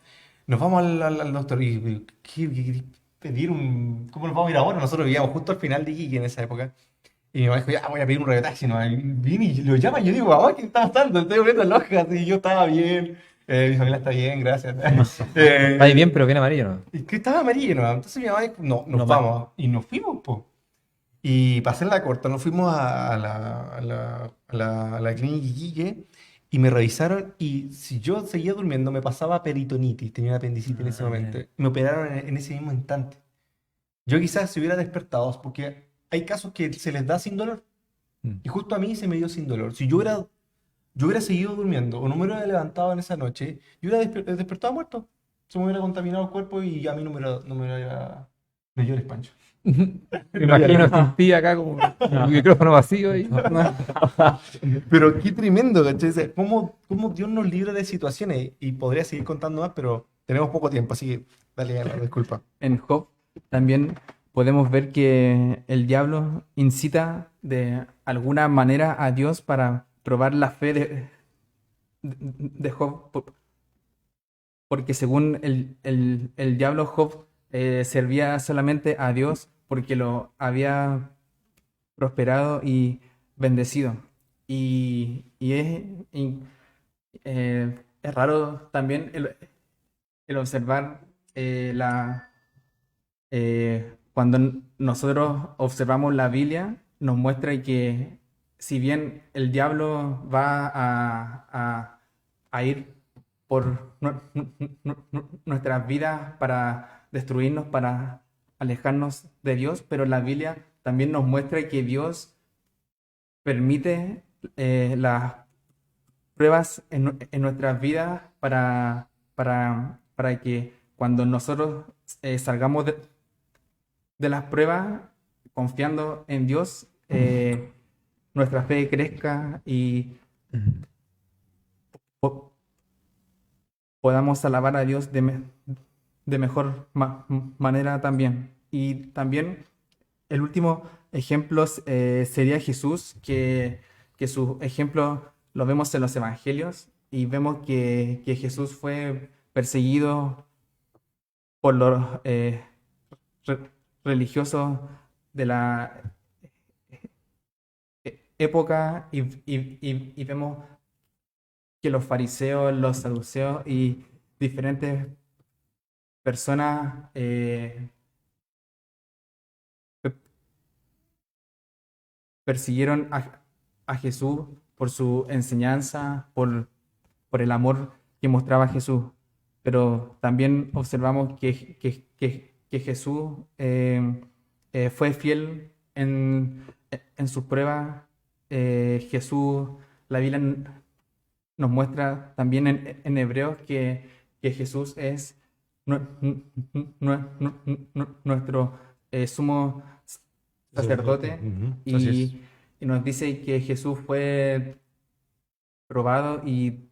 Nos vamos al doctor. Y ¿qué querés pedir ¿cómo nos vamos a ir ahora? Nosotros vivíamos justo al final de Iquique en esa época. Y mi mamá dijo, ya, voy a pedir un radiotaxi. No, y vine y lo llama y yo digo, mamá, ¿qué está pasando? Estoy volviendo loca. Y yo estaba bien. Mi familia está bien, gracias. Está ahí bien, pero bien amarillo, ¿no? Y que estaba amarillo, ¿no? Entonces mi mamá dijo, no, nos No vamos. Y nos fuimos, po. Y para hacer la corta, nos fuimos a la clínica Iquique y me revisaron. Y si yo seguía durmiendo, me pasaba peritonitis, tenía una apendicitis en ese momento. Me operaron en ese mismo instante. Yo quizás se hubiera despertado, porque hay casos que se les da sin dolor. Y justo a mí se me dio sin dolor. Si yo hubiera seguido durmiendo o no me hubiera levantado en esa noche, yo hubiera despertado muerto. Se me hubiera contaminado el cuerpo y a mí no me dio el espancho. Me imagino sin ti acá como un micrófono vacío y... Pero qué tremendo, ¿cachai? O sea, ¿cómo Dios nos libra de situaciones? Y podría seguir contando más, pero tenemos poco tiempo, así que dale, Galo, disculpa. En Job también podemos ver que el diablo incita de alguna manera a Dios para probar la fe de Job, porque según el diablo Job servía solamente a Dios porque lo había prosperado y bendecido. Es raro también el observar cuando nosotros observamos la Biblia, nos muestra que si bien el diablo va a ir por nuestras vidas para destruirnos, para alejarnos de Dios, pero la Biblia también nos muestra que Dios permite las pruebas en nuestras vidas para que cuando nosotros salgamos de las pruebas confiando en Dios, nuestra fe crezca y po- podamos alabar a Dios de mejor manera también. Y también el último ejemplo sería Jesús, que su ejemplo lo vemos en los evangelios y vemos que Jesús fue perseguido por los re- religiosos de la época y vemos que los fariseos, los saduceos y diferentes personas pe- persiguieron a Jesús por su enseñanza, por el amor que mostraba Jesús. Pero también observamos que Jesús fue fiel en sus pruebas. Jesús, la Biblia nos muestra también en Hebreos que Jesús es nuestro sumo sacerdote Ujú, así es. y nos dice que Jesús fue probado y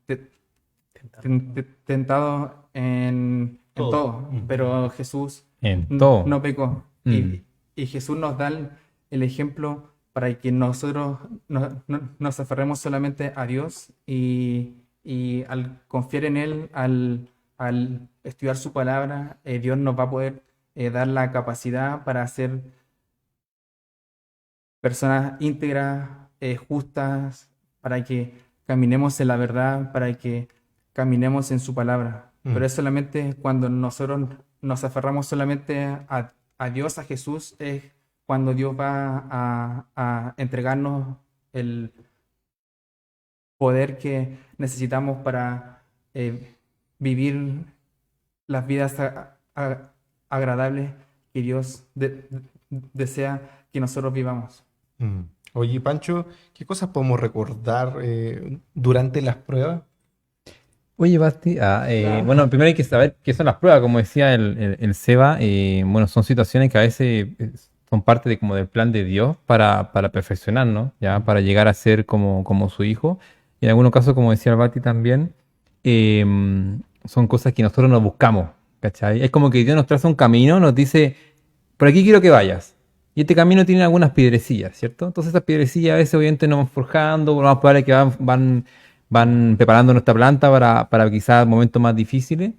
tentado en Todo. todo, pero Jesús En todo. no pecó. Mm. Y Jesús nos da el ejemplo para que nosotros nos aferremos solamente a Dios y al confiar en Él, al estudiar su palabra, Dios nos va a poder dar la capacidad para ser personas íntegras, justas, para que caminemos en la verdad, para que caminemos en su palabra. Pero es solamente cuando nosotros nos aferramos solamente a Dios, a Jesús, es cuando Dios va a entregarnos el poder que necesitamos para vivir las vidas agradables que Dios desea que nosotros vivamos. Mm. Oye, Pancho, ¿qué cosas podemos recordar durante las pruebas? Oye, Basti, bueno, primero hay que saber qué son las pruebas, como decía el Seba, bueno, son situaciones que a veces son parte de, como del plan de Dios para perfeccionarnos, ¿ya? Para llegar a ser como su hijo. Y en algunos casos, como decía el Basti también, eh, son cosas que nosotros nos buscamos, ¿cachai? Es como que Dios nos traza un camino, nos dice, por aquí quiero que vayas. Y este camino tiene algunas piedrecillas, ¿cierto? Entonces esas piedrecillas a veces obviamente nos van forjando, lo más probable es que van preparando nuestra planta para quizás momentos más difíciles.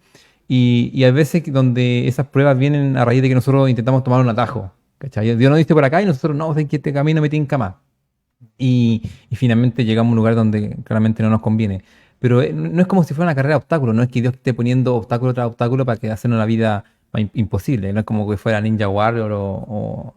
Y hay veces donde esas pruebas vienen a raíz de que nosotros intentamos tomar un atajo. ¿Cachai? Dios nos dice por acá y nosotros no, sé que este camino me tinca más. Y finalmente llegamos a un lugar donde claramente no nos conviene. Pero no es como si fuera una carrera de obstáculos, no es que Dios esté poniendo obstáculo tras obstáculo para que hacernos la vida más imposible. No es como que fuera Ninja Warrior o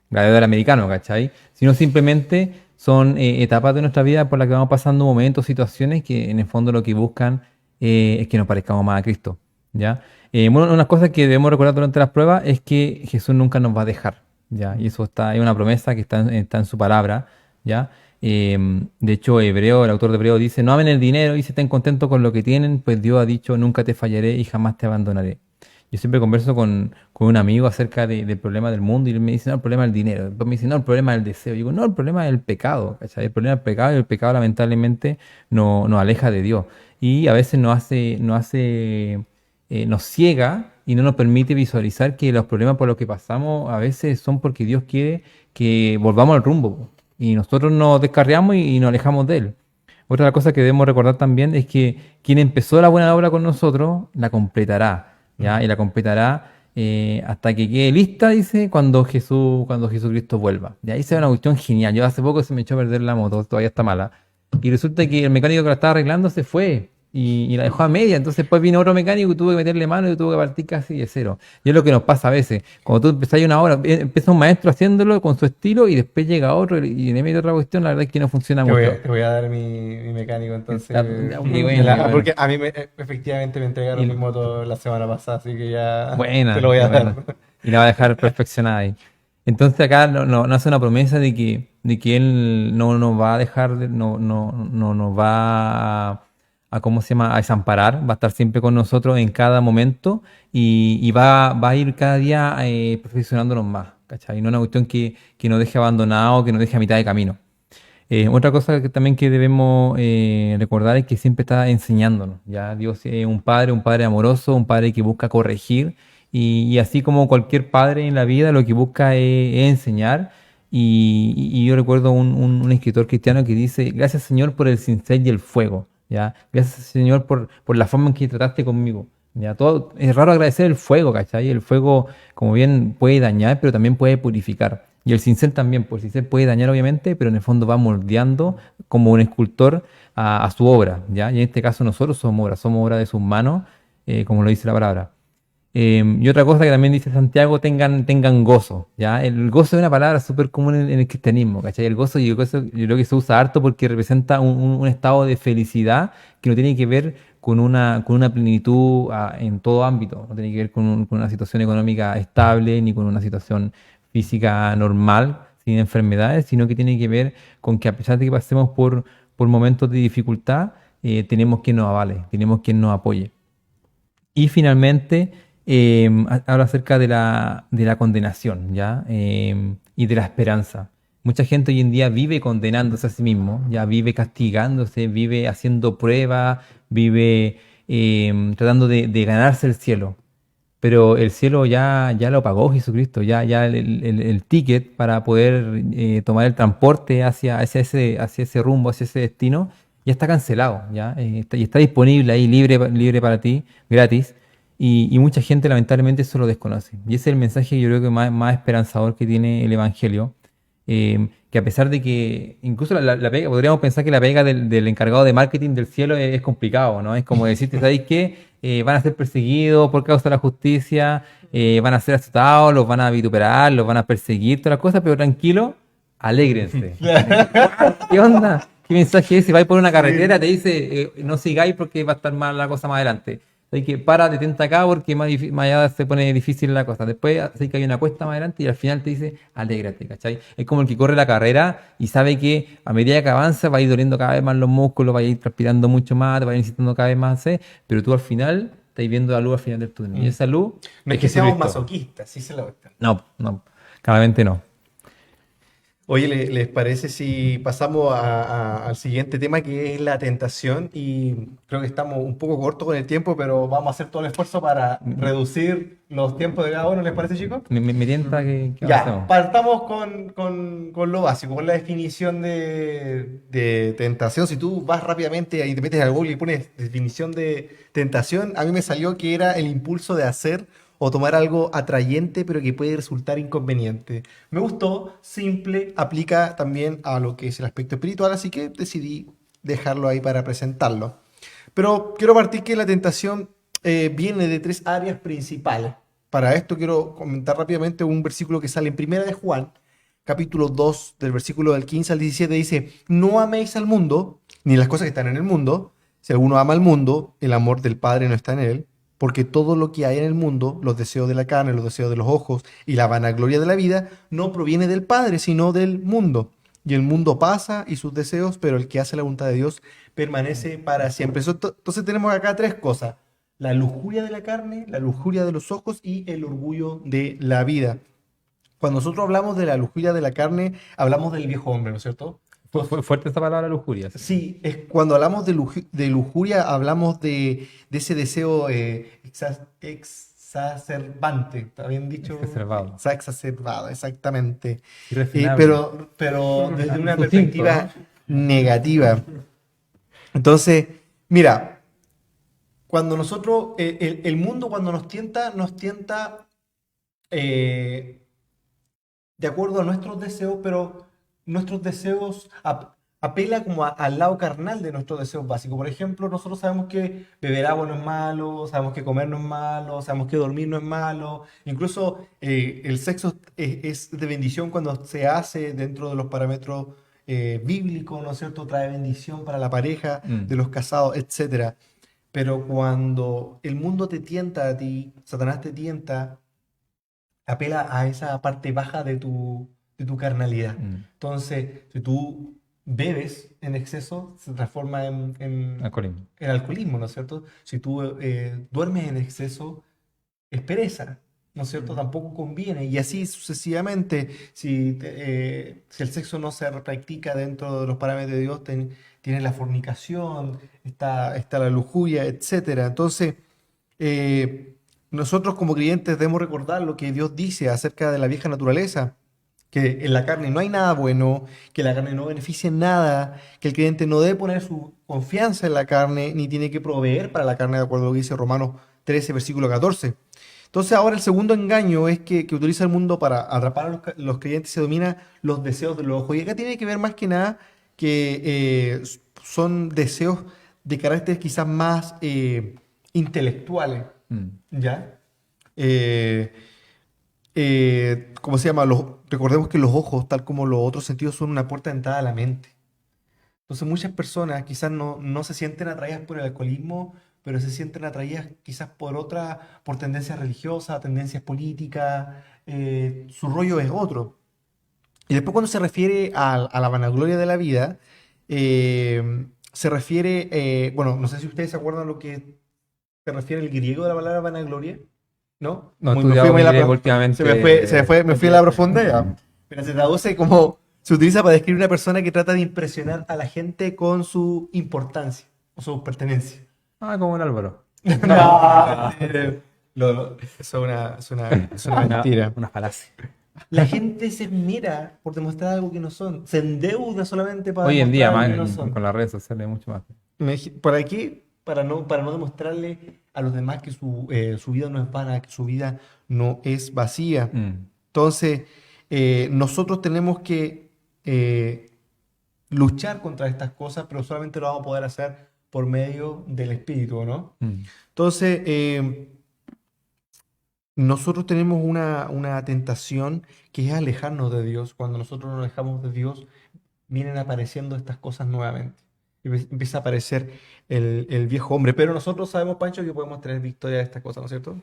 gladiador americano, ¿cachai? Sino simplemente son etapas de nuestra vida por las que vamos pasando momentos, situaciones que en el fondo lo que buscan es que nos parezcamos más a Cristo, ¿ya? Bueno, una cosa que debemos recordar durante las pruebas es que Jesús nunca nos va a dejar, ¿ya? Y eso es una promesa que está en su palabra, ¿ya? De hecho, el autor de Hebreo dice, no amen el dinero y si estén contentos con lo que tienen, pues Dios ha dicho, nunca te fallaré y jamás te abandonaré. Yo siempre converso con un amigo acerca del problema del mundo y él me dice, no, el problema es el dinero. Después me dice, no, el problema es el deseo. Y digo, no, el problema es el pecado, ¿cachai? El problema es el pecado y el pecado lamentablemente nos aleja de Dios. Y a veces nos ciega y no nos permite visualizar que los problemas por los que pasamos a veces son porque Dios quiere que volvamos al rumbo, po. Y nosotros nos descarriamos y nos alejamos de Él. Otra cosa que debemos recordar también es que quien empezó la buena obra con nosotros la completará, ¿ya? Y la completará hasta que quede lista, dice, cuando Jesucristo vuelva. Y ahí se ve una cuestión genial. Yo hace poco se me echó a perder la moto, todavía está mala. Y resulta que el mecánico que la estaba arreglando se fue y la dejó a media. Entonces después vino otro mecánico y tuvo que meterle mano y tuvo que partir casi de cero. Y es lo que nos pasa a veces. Cuando tú empezás una obra, empieza un maestro haciéndolo con su estilo y después llega otro y le mete otra cuestión, la verdad es que no funciona mucho. Te voy a dar mi mecánico entonces. Qué bueno. Porque a mí efectivamente me entregaron mi moto la semana pasada, así que ya Buena, te lo voy a buena. dar. Y la va a dejar perfeccionada ahí. Entonces acá no hace una promesa de que él no nos va a dejar, no nos va ¿cómo se llama? A desamparar, va a estar siempre con nosotros en cada momento y va a ir cada día perfeccionándonos más, ¿cachai? No es una cuestión que nos deje abandonados, que nos deje a mitad de camino. Otra cosa que también que debemos recordar es que siempre está enseñándonos, ¿ya? Dios es un padre amoroso, un padre que busca corregir y así como cualquier padre en la vida lo que busca es enseñar y yo recuerdo un escritor cristiano que dice, gracias Señor por el cincel y el fuego, ¿ya? Gracias Señor por la forma en que trataste conmigo. Ya, todo, es raro agradecer el fuego, ¿cachai? El fuego, como bien puede dañar, pero también puede purificar. Y el cincel también, pues el cincel puede dañar obviamente, pero en el fondo va moldeando como un escultor a su obra, ¿ya? Y en este caso nosotros somos obra de sus manos, como lo dice la palabra. Y otra cosa que también dice Santiago, tengan gozo, ¿ya? El gozo es una palabra súper común en el cristianismo, ¿cachai? El gozo, yo creo que se usa harto porque representa un estado de felicidad que no tiene que ver con una plenitud en todo ámbito, no tiene que ver con una situación económica estable ni con una situación física normal, sin enfermedades, sino que tiene que ver con que a pesar de que pasemos por momentos de dificultad, tenemos quien nos avale, tenemos quien nos apoye. Y finalmente, habla acerca de la condenación, ¿ya? Y de la esperanza. Mucha gente hoy en día vive condenándose a sí mismo, ya vive castigándose, vive haciendo pruebas, vive tratando de ganarse el cielo. Pero el cielo ya lo pagó Jesucristo, ya el ticket para poder tomar el transporte hacia ese rumbo, hacia ese destino, ya está cancelado, ya y está disponible ahí, libre para ti, gratis. Y mucha gente lamentablemente eso lo desconoce. Y ese es el mensaje yo creo que más esperanzador que tiene el Evangelio. Que a pesar de que incluso la pega, podríamos pensar que la pega del encargado de marketing del cielo es complicado, ¿no? Es como decirte, ¿sabéis qué? Van a ser perseguidos por causa de la justicia, van a ser azotados, los van a vituperar, los van a perseguir, todas las cosas, pero tranquilo, alégrense. ¿Qué onda? ¿Qué mensaje es? Si vais por una carretera, te dice, no sigáis porque va a estar mal la cosa más adelante. Así que para, detente acá porque más allá se pone difícil la cosa. Después, así que hay una cuesta más adelante y al final te dice, alégrate, ¿cachai? Es como el que corre la carrera y sabe que a medida que avanza va a ir doliendo cada vez más los músculos, va a ir transpirando mucho más, te va a ir necesitando cada vez más sed, pero tú al final estás viendo la luz al final del túnel. Y esa luz No es que seamos masoquistas, sí se la cuestión. No, claramente no. Oye, ¿les parece si pasamos al siguiente tema que es la tentación? Y creo que estamos un poco cortos con el tiempo, pero vamos a hacer todo el esfuerzo para reducir los tiempos de cada uno, ¿les parece, chicos? Me tienta que Ya, avancemos. partamos con lo básico, con la definición de tentación. Si tú vas rápidamente y te metes a Google y pones definición de tentación, a mí me salió que era el impulso de hacer o tomar algo atrayente pero que puede resultar inconveniente. Me gustó, simple, aplica también a lo que es el aspecto espiritual, así que decidí dejarlo ahí para presentarlo. Pero quiero partir que la tentación viene de tres áreas principales. Para esto quiero comentar rápidamente un versículo que sale en Primera de Juan, capítulo 2, del versículo del 15 al 17, dice, no améis al mundo, ni las cosas que están en el mundo. Si alguno ama al mundo, el amor del Padre no está en él, porque todo lo que hay en el mundo, los deseos de la carne, los deseos de los ojos y la vanagloria de la vida, no proviene del Padre, sino del mundo. Y el mundo pasa y sus deseos, pero el que hace la voluntad de Dios permanece para siempre. Entonces tenemos acá tres cosas. la lujuria de la carne, la lujuria de los ojos y el orgullo de la vida. Cuando nosotros hablamos de la lujuria de la carne, hablamos del viejo hombre, ¿no es cierto? Fue fuerte esta palabra lujuria. Sí, es cuando hablamos de lujuria, hablamos de ese deseo exacerbante, ¿está bien dicho? Exacerbado. Exacerbado, exactamente. Irrefinable. Pero desde una Sucinto, perspectiva negativa. Entonces, mira, cuando nosotros, el mundo cuando nos tienta eh, de acuerdo a nuestros deseos, pero nuestros deseos apela como al lado carnal de nuestros deseos básicos. Por ejemplo, nosotros sabemos que beber agua no es malo, sabemos que comer no es malo, sabemos que dormir no es malo. Incluso el sexo es de bendición cuando se hace dentro de los parámetros bíblicos, ¿no es cierto? Trae bendición para la pareja, de los casados, etcétera. Pero cuando el mundo te tienta a ti, Satanás te tienta, apela a esa parte baja de tu carnalidad. Entonces, si tú bebes en exceso, se transforma Alcoholismo. en alcoholismo, ¿no es cierto? Si tú duermes en exceso, es pereza, ¿no es cierto? Tampoco conviene. Y así sucesivamente, si el sexo no se practica dentro de los parámetros de Dios, tienes la fornicación, está la lujuria, etcétera. Entonces, nosotros como creyentes debemos recordar lo que Dios dice acerca de la vieja naturaleza, que en la carne no hay nada bueno, que la carne no beneficia en nada, que el creyente no debe poner su confianza en la carne, ni tiene que proveer para la carne, de acuerdo a lo que dice Romanos 13, versículo 14. Entonces ahora el segundo engaño es que utiliza el mundo para atrapar a los creyentes y se domina los deseos de los ojos. Y acá tiene que ver más que nada que son deseos de carácter quizás más intelectuales, ¿ya? ¿Cómo se llama? Recordemos que los ojos, tal como los otros sentidos, son una puerta de entrada a la mente. Entonces muchas personas quizás no se sienten atraídas por el alcoholismo, pero se sienten atraídas quizás por tendencias religiosas, tendencias políticas, su rollo es otro. Y después cuando se refiere a la vanagloria de la vida, se refiere, bueno, no sé si ustedes se acuerdan lo que se refiere el griego de la palabra vanagloria, ¿no? No he Me estudiado fui muy a la griego pro- últimamente. me fui a la profundidad. Pero se traduce como, se utiliza para describir una persona que trata de impresionar a la gente con su importancia o su pertenencia. Como el Álvaro. No, eso es una mentira. Una falacia. La gente se esmera por demostrar algo que no son. Se endeuda solamente para Hoy en día, demostrar más algo que no son. con las redes sociales, mucho más. Por aquí, para no demostrarle a los demás que su vida no es vana, que su vida no es vacía. Entonces, nosotros tenemos que luchar contra estas cosas, pero solamente lo vamos a poder hacer por medio del Espíritu, ¿no? Entonces, nosotros tenemos una tentación que es alejarnos de Dios. Cuando nosotros nos alejamos de Dios, vienen apareciendo estas cosas nuevamente. Empieza a aparecer el viejo hombre. Pero nosotros sabemos, Pancho, que podemos tener victoria de estas cosas, ¿no es cierto?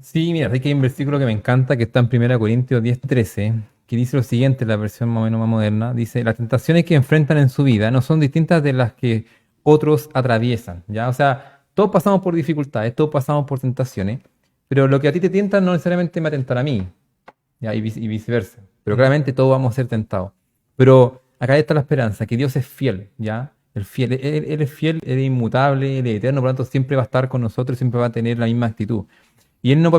Sí, mira, hay que hay un versículo que me encanta, que está en 1 Corintios 10:13, que dice lo siguiente, la versión más o menos más moderna. Dice, las tentaciones que enfrentan en su vida no son distintas de las que otros atraviesan, ¿ya? O sea, todos pasamos por dificultades, todos pasamos por tentaciones, pero lo que a ti te tienta no necesariamente me va a tentar a mí, ¿ya? Y viceversa. Pero claramente todos vamos a ser tentados. Pero acá está la esperanza, que Dios es fiel, ¿ya? Él es fiel, Él es inmutable, Él es eterno, por lo tanto siempre va a estar con nosotros, siempre va a tener la misma actitud. Y Él no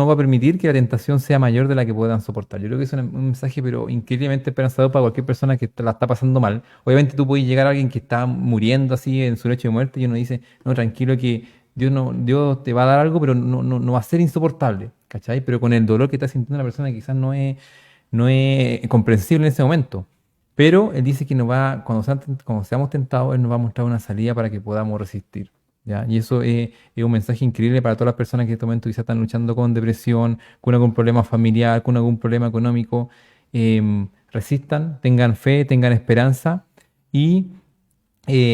va a permitir que la tentación sea mayor de la que puedan soportar. Yo creo que es un mensaje, pero increíblemente esperanzador para cualquier persona que la está pasando mal. Obviamente tú puedes llegar a alguien que está muriendo así en su lecho de muerte y uno dice, no, tranquilo que Dios te va a dar algo, pero no va a ser insoportable, ¿cachai? Pero con el dolor que está sintiendo la persona quizás no es comprensible en ese momento. Pero Él dice que cuando seamos tentados, Él nos va a mostrar una salida para que podamos resistir, ¿ya? Y eso es un mensaje increíble para todas las personas que en este momento quizás están luchando con depresión, con algún problema familiar, con algún problema económico. Resistan, tengan fe, tengan esperanza. Y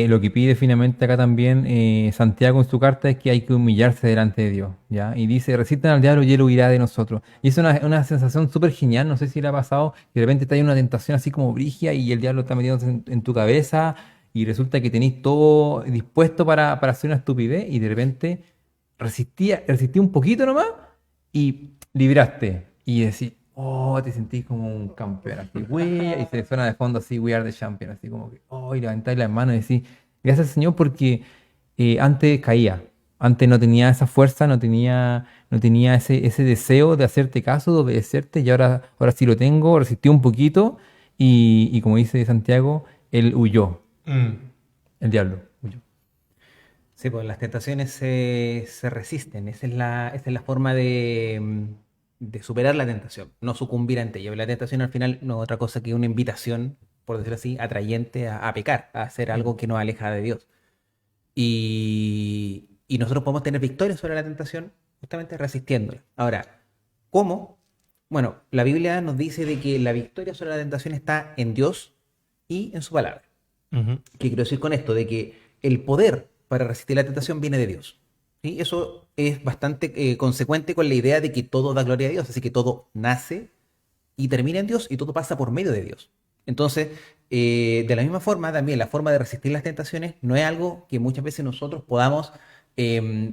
lo que pide finalmente acá también Santiago en su carta es que hay que humillarse delante de Dios, ¿ya? Y dice, resistan al diablo y él huirá de nosotros. Y es una sensación súper genial, no sé si le ha pasado, que de repente está en una tentación así como brígida y el diablo está metido en tu cabeza y resulta que tenéis todo dispuesto para hacer una estupidez y de repente resistí un poquito nomás y libraste. Y decís, oh, te sentís como un campeón, así, y se suena de fondo así, We Are the Champion, así como que, oh, y levantáis las manos y decís, gracias Señor porque antes caía, antes no tenía esa fuerza, no tenía ese deseo de hacerte caso, de obedecerte, y ahora sí lo tengo, resistí un poquito, y como dice Santiago, él huyó, Mm. el diablo huyó. Sí, pues las tentaciones se resisten. Esa es la forma de superar la tentación, no sucumbir ante ella. La tentación al final no es otra cosa que una invitación, por decirlo así, atrayente a pecar, a hacer algo que nos aleja de Dios. Y nosotros podemos tener victoria sobre la tentación justamente resistiéndola. Ahora, ¿cómo? Bueno, la Biblia nos dice de que la victoria sobre la tentación está en Dios y en su palabra. Ujú. ¿Qué quiero decir con esto? De que el poder para resistir la tentación viene de Dios. ¿Sí? Eso es bastante consecuente con la idea de que todo da gloria a Dios, así que todo nace y termina en Dios y todo pasa por medio de Dios. Entonces, de la misma forma, también la forma de resistir las tentaciones no es algo que muchas veces nosotros podamos,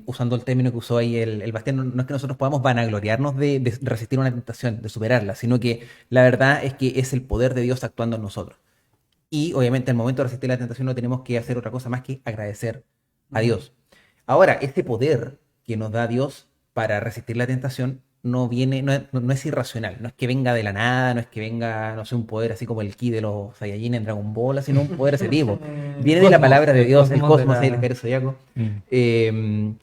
usando el término que usó ahí el Bastián, no es que nosotros podamos vanagloriarnos de resistir una tentación, de superarla, sino que la verdad es que es el poder de Dios actuando en nosotros. Y obviamente al momento de resistir la tentación no tenemos que hacer otra cosa más que agradecer a Dios. Ahora, este poder que nos da Dios para resistir la tentación no viene, no es irracional, no es que venga de la nada, no es que venga, no sé, un poder así como el ki de los Saiyajin en Dragon Ball, sino un poder ese tipo. Viene de la palabra de Dios, el cosmos, el Cairo zodiaco.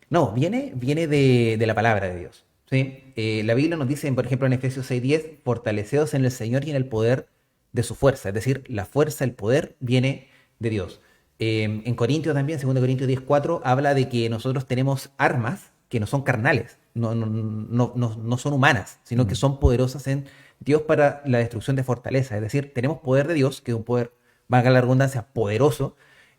No, viene de la palabra de Dios. ¿Sí? La Biblia nos dice, por ejemplo, en Efesios 6:10, fortaleceos en el Señor y en el poder de su fuerza. Es decir, la fuerza, el poder viene de Dios. En Corintios también, 2 Corintios 10:4, habla de que nosotros tenemos armas que no son carnales, no son humanas, sino que son poderosas en Dios para la destrucción de fortaleza. Es decir, tenemos poder de Dios, que es un poder, valga la redundancia, poderoso,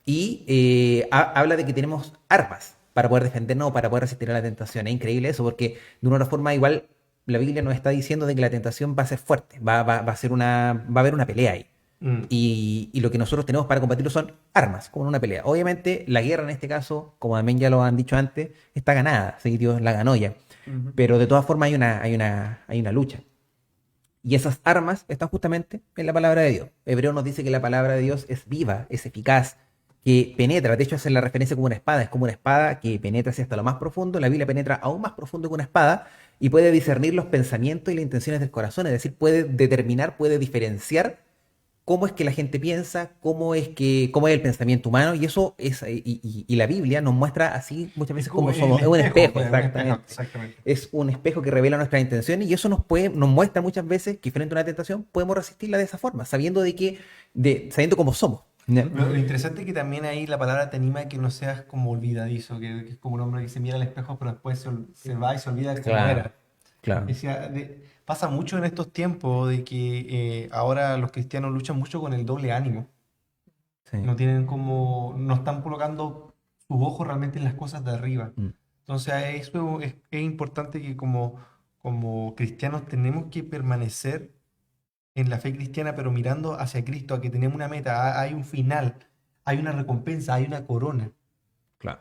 y habla de que tenemos armas para poder defendernos, para poder resistir a la tentación. Es increíble eso, porque de una forma igual la Biblia nos está diciendo de que la tentación va a ser fuerte, va a haber una pelea ahí. Mm. Y lo que nosotros tenemos para combatirlo son armas, como en una pelea. Obviamente, la guerra en este caso, como también ya lo han dicho antes, está ganada, ¿sí? Dios la ganó ya. Pero de todas formas hay una lucha. Y esas armas están justamente en la palabra de Dios. Hebreo nos dice que la palabra de Dios es viva, es eficaz, que penetra. De hecho, hace la referencia como una espada. Es como una espada que penetra hacia hasta lo más profundo. La Biblia penetra aún más profundo que una espada y puede discernir los pensamientos y las intenciones del corazón. Es decir, puede determinar, puede diferenciar cómo es que la gente piensa, cómo es el pensamiento humano, y eso es, y la Biblia nos muestra así muchas veces cómo somos. Es un espejo, pues, un espejo, exactamente. exactamente. Es un espejo que revela nuestras intenciones, y eso nos muestra muchas veces que frente a una tentación podemos resistirla de esa forma, sabiendo cómo somos. ¿Ya? Lo interesante es que también ahí la palabra te anima a que no seas como olvidadizo, que es como un hombre que se mira al espejo, pero después se va y se olvida de cómo Claro, era. claro. Decía, pasa mucho en estos tiempos de que ahora los cristianos luchan mucho con el doble ánimo. Sí. No están colocando sus ojos realmente en las cosas de arriba. Mm. Entonces, eso es importante que como cristianos tenemos que permanecer en la fe cristiana, pero mirando hacia Cristo, a que tenemos una meta, hay un final, hay una recompensa, hay una corona. Claro.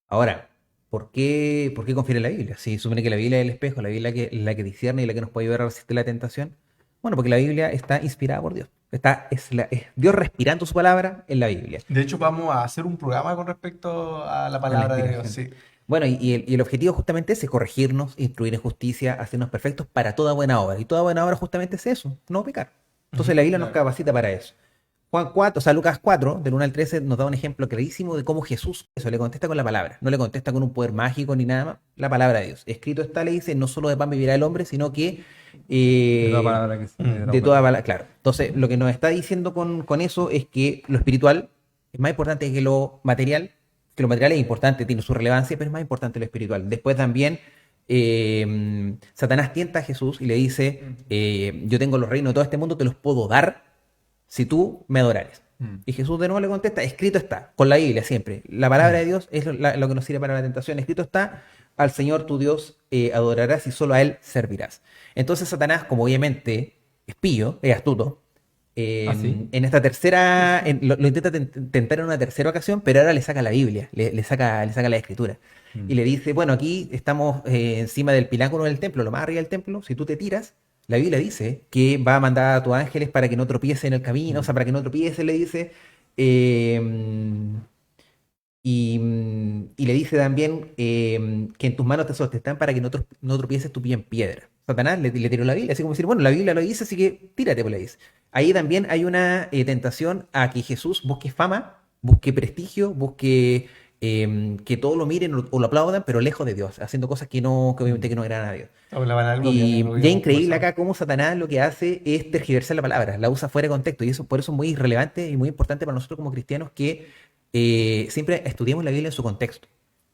Ahora, ¿por qué confiere en la Biblia? Si supone que la Biblia es el espejo, la Biblia la que discierne y la que nos puede ayudar a resistir la tentación. Bueno, porque la Biblia está inspirada por Dios. Es Dios respirando su palabra en la Biblia. De hecho, vamos a hacer un programa con respecto a la A la palabra de Dios. inspiración. Sí. Bueno, y el objetivo justamente es corregirnos, instruir en justicia, hacernos perfectos para toda buena obra. Y toda buena obra justamente es eso, no pecar. Entonces la Biblia nos Claro. capacita para eso. Juan 4, o sea, Lucas 4, del 1 al 13, nos da un ejemplo clarísimo de cómo Jesús eso le contesta con la palabra. No le contesta con un poder mágico ni nada más. La palabra de Dios. Escrito está, le dice, no solo de pan vivirá el hombre, sino que De toda palabra que sale de la de boca. toda palabra. Claro. Entonces, lo que nos está diciendo con eso es que lo espiritual es más importante que lo material. Que lo material es importante, tiene su relevancia, pero es más importante lo espiritual. Después también Satanás tienta a Jesús y le dice, yo tengo los reinos de todo este mundo, te los puedo dar si tú me adorares. Y Jesús de nuevo le contesta, escrito está, con la Biblia siempre. La palabra de Dios es lo que nos sirve para la tentación. Escrito está, al Señor tu Dios adorarás y solo a Él servirás. Entonces Satanás, como obviamente es pillo, es astuto, ¿Ah, sí? En esta tercera, lo intenta tentar en una tercera ocasión, pero ahora le saca la Biblia, le saca la Escritura. Y Mm. le dice, bueno, aquí estamos encima del pináculo del templo, lo más arriba del templo, si tú te tiras, la Biblia dice que va a mandar a tus ángeles para que no tropiece en el camino, o sea, Mm. para que no tropiece, le dice. eh, y le dice también que en tus manos te están para que no tropieces tu pie en piedra. Satanás le tiró la Biblia, así como decir, bueno, la Biblia lo dice, así que tírate, pues le dice. Ahí también hay una tentación a que Jesús busque fama, busque prestigio, busque que todos lo miren o lo aplaudan, pero lejos de Dios, haciendo cosas que obviamente que Mm. no agradan a Dios. O la vanagloria, lo Y que ya hemos increíble conversado. acá cómo Satanás lo que hace es tergiversar la palabra, la usa fuera de contexto. Y eso por eso es muy relevante y muy importante para nosotros como cristianos que siempre estudiemos la Biblia en su contexto.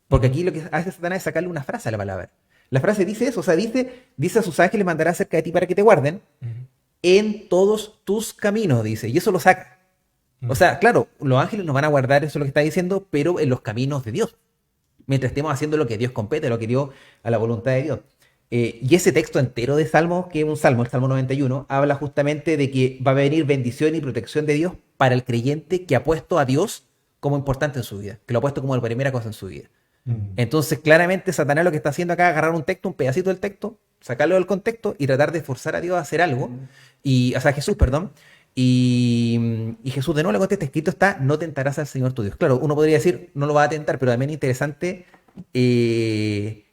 Porque Ujú. aquí lo que hace Satanás es sacarle una frase a la palabra. La frase dice eso, o sea, dice a sus ángeles mandará cerca de ti para que te guarden Ujú. en todos tus caminos, dice. Y eso lo saca. O Ujú. sea, claro, los ángeles nos van a guardar, eso es lo que está diciendo, pero en los caminos de Dios mientras estemos haciendo lo que Dios compete, lo que dio a la voluntad de Dios. Y ese texto entero de Salmos, que es un salmo, el Salmo 91, habla justamente de que va a venir bendición y protección de Dios para el creyente que ha puesto a Dios como importante en su vida, que lo ha puesto como la primera cosa en su vida. Mm. Entonces, claramente, Satanás lo que está haciendo acá es agarrar un texto, un pedacito del texto, sacarlo del contexto y tratar de forzar a Dios a hacer algo, o sea, a Jesús, perdón, y Jesús de nuevo le contesta, escrito está, no tentarás al Señor tu Dios. Claro, uno podría decir, no lo va a tentar, pero también es interesante que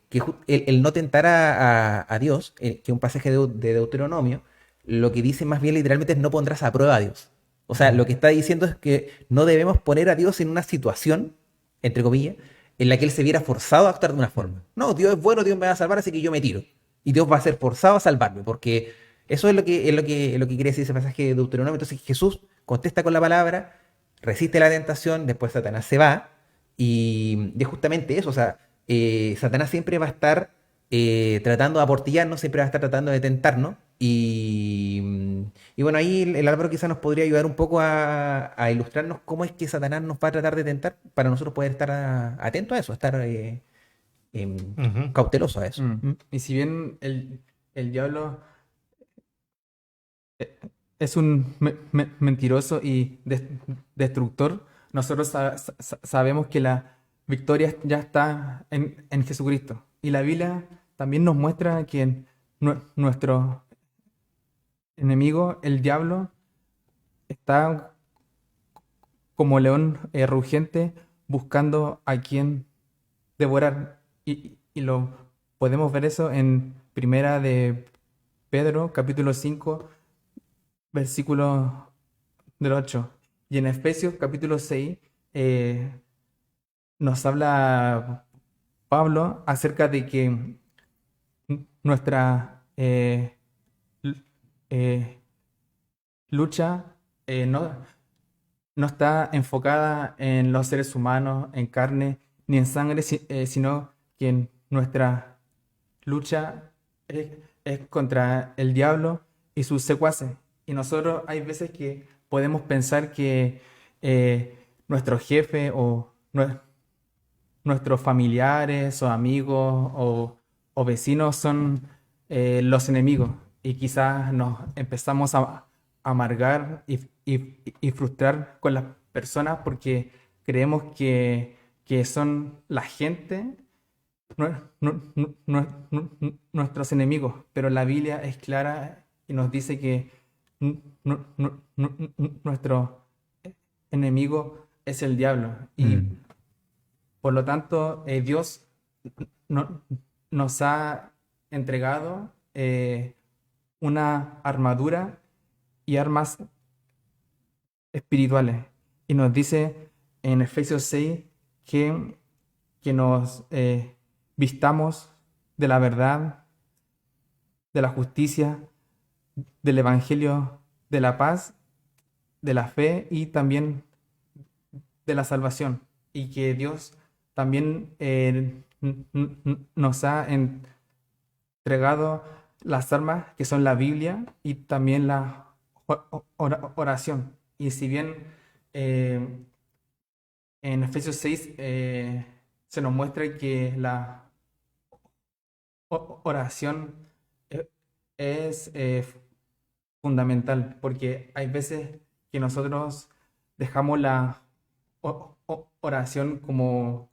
el no tentar a Dios, que es un pasaje de Deuteronomio, lo que dice más bien literalmente es no pondrás a prueba a Dios. O sea, lo Mm. que está diciendo es que no debemos poner a Dios en una situación, entre comillas, en la que él se viera forzado a actuar de una Mm. forma. No, Dios es bueno, Dios me va a salvar, así que yo me tiro. Y Dios va a ser forzado a salvarme, porque eso es lo que quiere decir ese pasaje de Deuteronomio. Entonces Jesús contesta con la palabra, resiste la tentación, después Satanás se va, y es justamente eso, o sea, Satanás siempre va a estar tratando de aportillarnos, siempre va a estar tratando de tentarnos, y bueno, ahí el Álvaro quizás nos podría ayudar un poco a ilustrarnos cómo es que Satanás nos va a tratar de tentar para nosotros poder estar atentos a eso, estar em, Ujú. cautelosos a eso. Mm. ¿Mm? Y si bien el diablo es un mentiroso y destructor, nosotros sabemos que la victoria ya está en Jesucristo. Y la Biblia también nos muestra que nuestro enemigo, el diablo, está como león rugiente buscando a quien devorar. Y lo podemos ver eso en Primera de Pedro, capítulo 5 versículo del 8. Y en Efesios capítulo 6 eh, nos habla Pablo acerca de que nuestra eh, lucha no está enfocada en los seres humanos, en carne, ni en sangre, sino que nuestra lucha es contra el diablo y sus secuaces. Y nosotros hay veces que podemos pensar que nuestro jefe o nuestros familiares o amigos o vecinos son los enemigos. Y quizás nos empezamos a amargar y frustrar con las personas porque creemos que son la gente nuestros enemigos, pero la Biblia es clara y nos dice que nuestro enemigo es el diablo. Y Mm. por lo tanto, Dios no- nos ha entregado una armadura y armas espirituales. Y nos dice en Efesios 6 que nos vistamos de la verdad, de la justicia, del evangelio, de la paz, de la fe y también de la salvación. Y que Dios también nos ha entregado las armas que son la Biblia y también la oración. Y si bien eh, en Efesios 6 se nos muestra que la oración es fundamental, porque hay veces que nosotros dejamos la oración como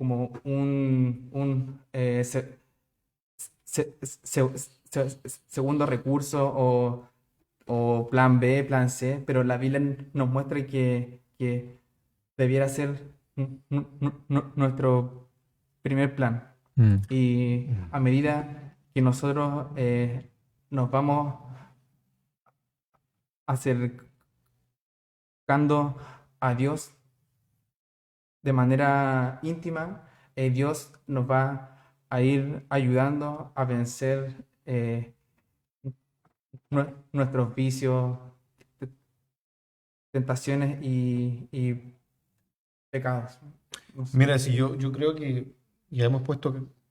segundo recurso o plan B, plan C, pero la Biblia nos muestra que debiera ser nuestro primer plan. Mm. Y a medida que nosotros nos vamos acercando a Dios de manera íntima, Dios nos va a ir ayudando a vencer nuestros vicios, tentaciones y pecados. No sé. Mira, si yo creo que ya hemos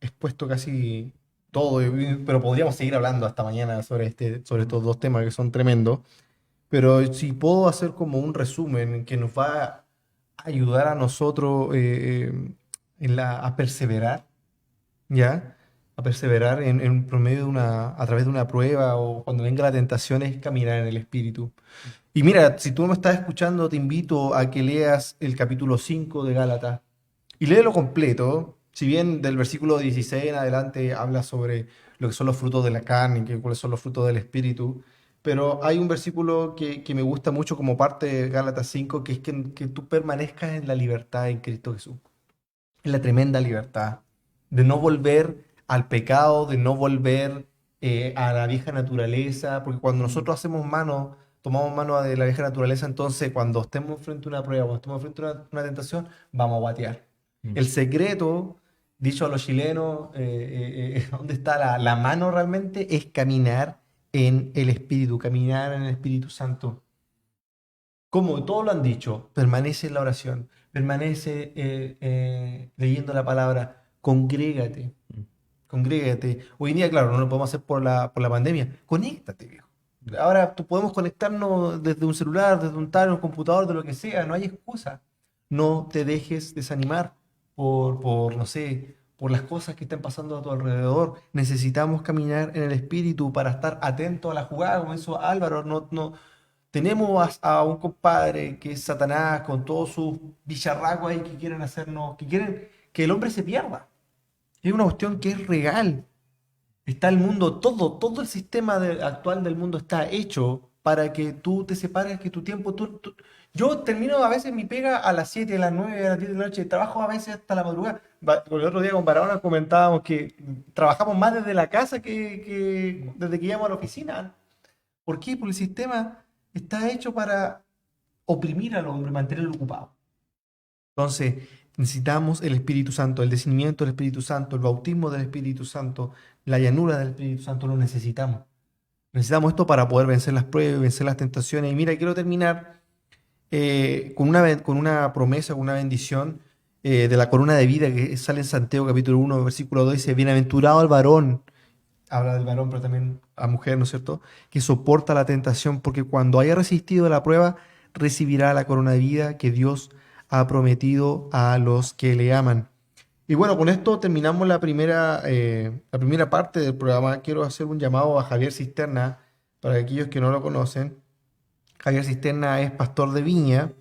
expuesto casi todo, pero podríamos seguir hablando hasta mañana sobre estos dos temas que son tremendos. Pero si puedo hacer como un resumen que nos va a ayudar a nosotros a perseverar, ¿ya? A perseverar en promedio a través de una prueba o cuando venga la tentación es caminar en el Espíritu. Y mira, si tú me estás escuchando, te invito a que leas el capítulo 5 de Gálatas y léelo completo. Si bien del versículo 16 en adelante habla sobre lo que son los frutos de la carne, cuáles son los frutos del Espíritu, pero hay un versículo que me gusta mucho como parte de Gálatas 5, que es que tú permanezcas en la libertad en Cristo Jesús. En la tremenda libertad de no volver al pecado, de no volver a la vieja naturaleza, porque cuando nosotros tomamos mano de la vieja naturaleza, entonces cuando estemos frente a una prueba, cuando estemos frente a una tentación, vamos a guatear. El secreto, dicho a los chilenos, ¿dónde está la mano realmente? Es caminar en el Espíritu, caminar en el Espíritu Santo. Como todos lo han dicho, permanece en la oración, permanece leyendo la palabra, congrégate, congrégate. Hoy en día, claro, no lo podemos hacer por la pandemia, conéctate, viejo. Ahora podemos conectarnos desde un celular, desde un tablet, un computador, de lo que sea, no hay excusa. No te dejes desanimar no sé, por las cosas que están pasando a tu alrededor. Necesitamos caminar en el Espíritu para estar atentos a la jugada, como hizo Álvaro. Tenemos a un compadre que es Satanás con todos sus bicharracos ahí que quieren hacernos, que quieren que el hombre se pierda. Es una cuestión que es real. Está el mundo, todo el sistema actual del mundo está hecho para que tú te separes, que tu tiempo, yo termino a veces mi pega a las 7, a las 9, a las 10 de la noche, trabajo a veces hasta la madrugada. Porque el otro día con Barahona comentábamos que trabajamos más desde la casa que desde que íbamos a la oficina. ¿Por qué? Porque el sistema está hecho para oprimir al hombre, mantenerlo ocupado. Entonces, necesitamos el Espíritu Santo, el discernimiento del Espíritu Santo, el bautismo del Espíritu Santo, la llanura del Espíritu Santo, lo necesitamos. Necesitamos esto para poder vencer las pruebas, vencer las tentaciones. Y mira, quiero terminar con una promesa, con una bendición de la corona de vida que sale en Santiago capítulo 1, versículo 2, dice, bienaventurado el varón, habla del varón, pero también a mujer, ¿no es cierto?, que soporta la tentación, porque cuando haya resistido la prueba, recibirá la corona de vida que Dios ha prometido a los que le aman. Y bueno, con esto terminamos la primera parte del programa. Quiero hacer un llamado a Javier Cisterna, para aquellos que no lo conocen. Javier Cisterna es pastor de Viña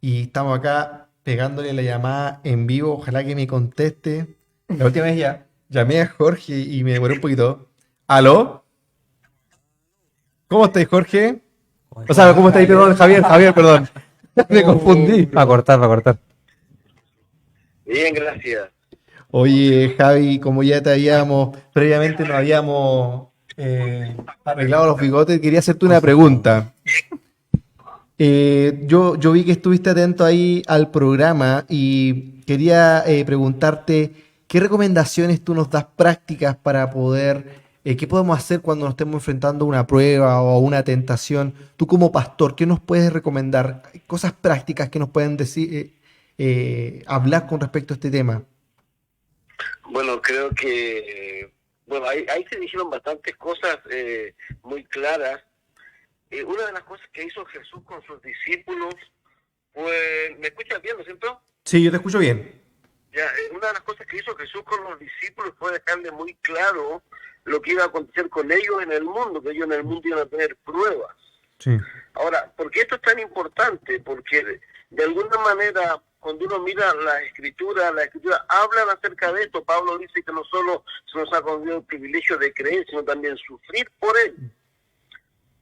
y estamos acá pegándole la llamada en vivo. Ojalá que me conteste. La última vez ya llamé a Jorge y me demoré un poquito. ¿Aló? ¿Cómo estás, Jorge? O sea, ¿cómo estás? Perdón, Javier, perdón. Me confundí. Va a cortar. Bien, gracias. Oye, Javi, como ya previamente nos habíamos arreglado los bigotes, quería hacerte una pregunta. Yo vi que estuviste atento ahí al programa y quería preguntarte qué recomendaciones tú nos das prácticas para poder, qué podemos hacer cuando nos estemos enfrentando a una prueba o a una tentación. Tú como pastor, ¿qué nos puedes recomendar? Cosas prácticas que nos pueden decir, hablar con respecto a este tema. Bueno, creo que ahí se dijeron bastantes cosas muy claras. Una de las cosas que hizo Jesús con sus discípulos fue... ¿Me escuchas bien, no es cierto? Sí, yo te escucho bien. Ya, una de las cosas que hizo Jesús con los discípulos fue dejarle muy claro lo que iba a acontecer con ellos en el mundo, que ellos en el mundo iban a tener pruebas. Sí. Ahora, ¿por qué esto es tan importante? Porque de alguna manera, cuando uno mira la escritura hablan acerca de esto. Pablo dice que no solo se nos ha concedido el privilegio de creer, sino también sufrir por él.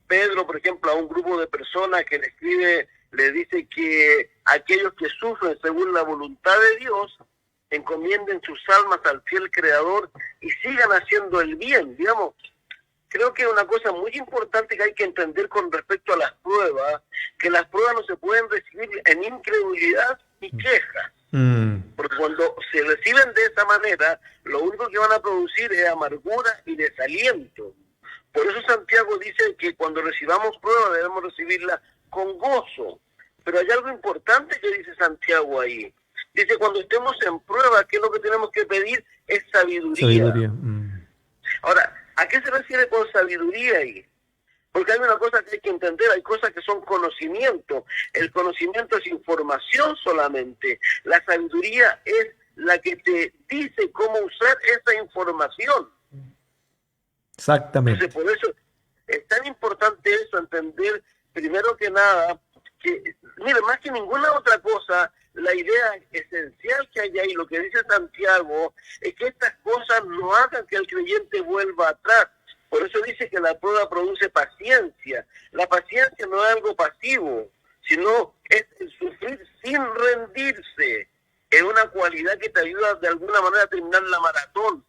Pedro, por ejemplo, a un grupo de personas que le escribe, le dice que aquellos que sufren según la voluntad de Dios, encomienden sus almas al fiel Creador y sigan haciendo el bien. Digamos, creo que una cosa muy importante que hay que entender con respecto a las pruebas, que las pruebas no se pueden recibir en incredulidad y queja. Porque cuando se reciben de esa manera, lo único que van a producir es amargura y desaliento. Por eso Santiago dice que cuando recibamos pruebas debemos recibirlas con gozo. Pero hay algo importante que dice Santiago ahí. Dice, cuando estemos en prueba, ¿qué es lo que tenemos que pedir? Es sabiduría. Ahora, ¿a qué se refiere con sabiduría ahí? Porque hay una cosa que hay que entender, hay cosas que son conocimiento. El conocimiento es información solamente. La sabiduría es la que te dice cómo usar esa información. Exactamente. Entonces, por eso es tan importante eso, entender primero que nada, que, mire, más que ninguna otra cosa, la idea esencial que hay ahí, lo que dice Santiago, es que estas cosas no hagan que el creyente vuelva atrás. Por eso dice que la prueba produce paciencia. La paciencia no es algo pasivo, sino es el sufrir sin rendirse. Es una cualidad que te ayuda de alguna manera a terminar la maratón.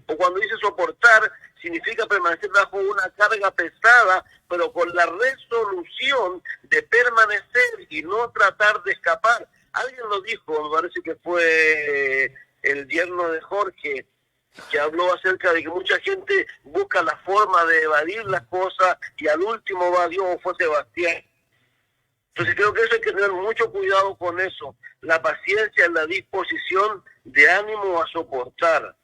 O cuando dice soportar, significa permanecer bajo una carga pesada, pero con la resolución de permanecer y no tratar de escapar. Alguien lo dijo, me parece que fue el yerno de Jorge, que habló acerca de que mucha gente busca la forma de evadir las cosas y al último va Dios, o fue Sebastián. Entonces creo que eso hay que tener mucho cuidado con eso. La paciencia es la disposición de ánimo a soportar.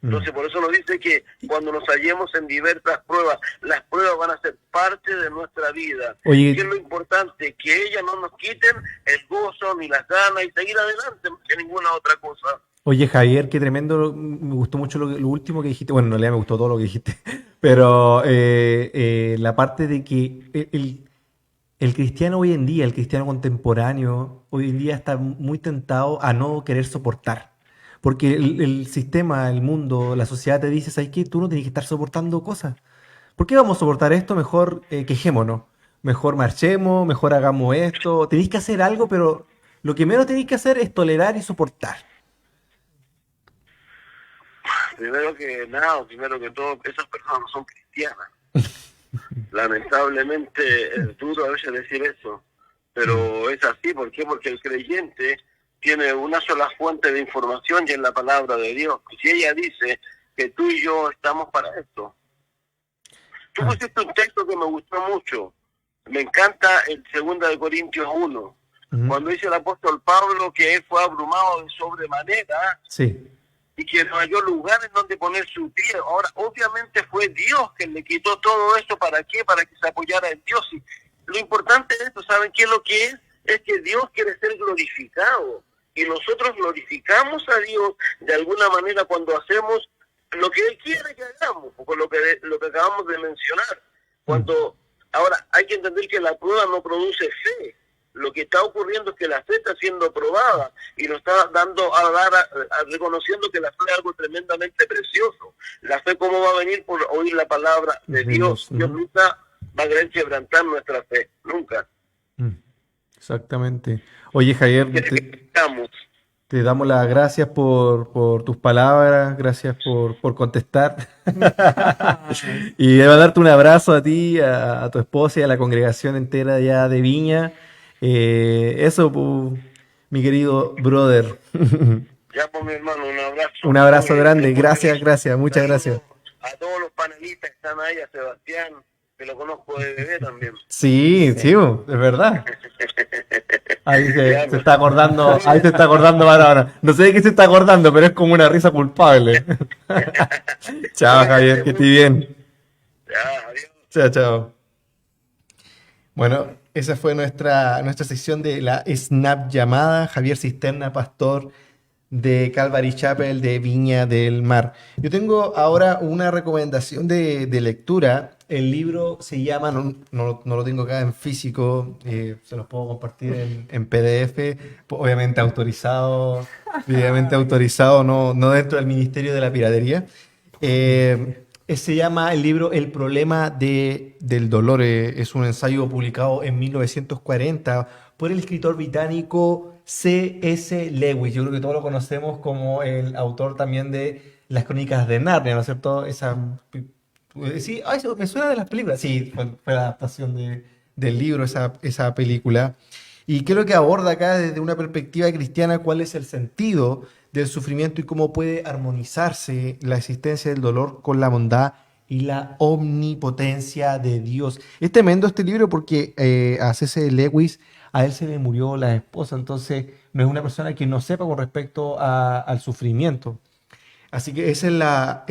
Entonces por eso nos dice que cuando nos hallemos en diversas pruebas, las pruebas van a ser parte de nuestra vida. Oye, ¿qué es lo importante? Que ellas no nos quiten el gozo ni las ganas y seguir adelante más que ninguna otra cosa. Oye, Javier, qué tremendo, me gustó mucho lo último que dijiste. Bueno, en realidad me gustó todo lo que dijiste, pero la parte de que el cristiano hoy en día, el cristiano contemporáneo, hoy en día está muy tentado a no querer soportar. Porque el sistema, el mundo, la sociedad te dice, ¿sabes qué? Tú no tienes que estar soportando cosas. ¿Por qué vamos a soportar esto? Mejor quejémonos, mejor marchemos, mejor hagamos esto. Tenéis que hacer algo, pero lo que menos tenéis que hacer es tolerar y soportar. Primero que todo, esas personas no son cristianas. Lamentablemente es duro a veces decir eso, pero es así. ¿Por qué? Porque el creyente tiene una sola fuente de información y es la palabra de Dios. Y si ella dice que tú y yo estamos para esto. Tú pusiste un texto que me gustó mucho. Me encanta el 2 de Corintios 1. Cuando dice el apóstol Pablo que él fue abrumado de sobremanera. Sí. Y que no halló lugar en donde poner su pie. Ahora, obviamente fue Dios quien le quitó todo eso. ¿Para qué? Para que se apoyara en Dios. Y lo importante de esto, ¿saben qué es lo que es? Es que Dios quiere ser glorificado. Y nosotros glorificamos a Dios de alguna manera cuando hacemos lo que Él quiere que hagamos, o lo que acabamos de mencionar. Ahora, hay que entender que la prueba no produce fe. Lo que está ocurriendo es que la fe está siendo probada y nos está dando reconociendo que la fe es algo tremendamente precioso. La fe, ¿cómo va a venir? Por oír la palabra de Dios. Dios nunca va a querer quebrantar nuestra fe, nunca. Exactamente. Oye, Javier, te damos las gracias por tus palabras, gracias por contestar. Y debo darte un abrazo a ti, a tu esposa y a la congregación entera ya de Viña. Eso, pues, mi querido brother. Ya, pues, mi hermano, un abrazo. Un abrazo grande, gracias, muchas gracias. A todos los panelistas que están ahí, a Sebastián, que lo conozco de bebé también. Sí, es verdad. Ahí se está acordando, ahora. No sé de qué se está acordando, pero es como una risa culpable. Chao, Javier, que estés bien. Ya, adiós. Chao. Bueno, esa fue nuestra sección de la Snap llamada. Javier Cisterna, pastor de Calvary Chapel de Viña del Mar. Yo tengo ahora una recomendación de lectura. El libro se llama, no lo tengo acá en físico, se los puedo compartir en PDF, obviamente autorizado, no dentro del Ministerio de la Piratería. Se llama el libro El problema del dolor. Es un ensayo publicado en 1940 por el escritor británico C.S. Lewis. Yo creo que todos lo conocemos como el autor también de Las Crónicas de Narnia, ¿no es cierto? Sí, eso me suena de las películas. Sí, fue la adaptación del libro, esa película. Y creo que aborda acá desde una perspectiva cristiana cuál es el sentido del sufrimiento y cómo puede armonizarse la existencia del dolor con la bondad y la omnipotencia de Dios. Es tremendo este libro porque a C.S. Lewis, a él se le murió la esposa, entonces no es una persona que no sepa con respecto al sufrimiento. Así que esa es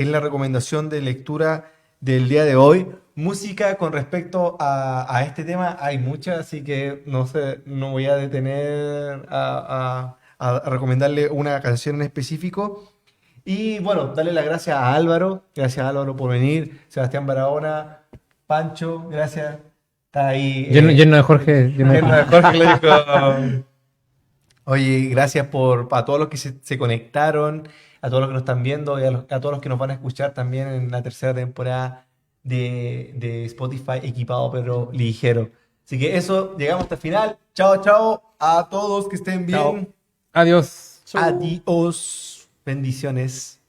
la recomendación de lectura del día de hoy. Música con respecto a este tema hay mucha, así que no sé, no voy a detener a recomendarle una canción en específico. Y bueno, darle las gracias a Álvaro. Gracias, Álvaro, por venir. Sebastián Barahona, Pancho, gracias. Está ahí. Lleno de Jorge. Lleno de Lleno de Jorge le dijo. Oye, gracias a todos los que se conectaron, a todos los que nos están viendo y a todos los que nos van a escuchar también en la tercera temporada de Spotify equipado pero ligero. Así que eso, llegamos hasta el final. Chao, chao a todos, que estén bien. Chao. Adiós. Adiós. Bendiciones.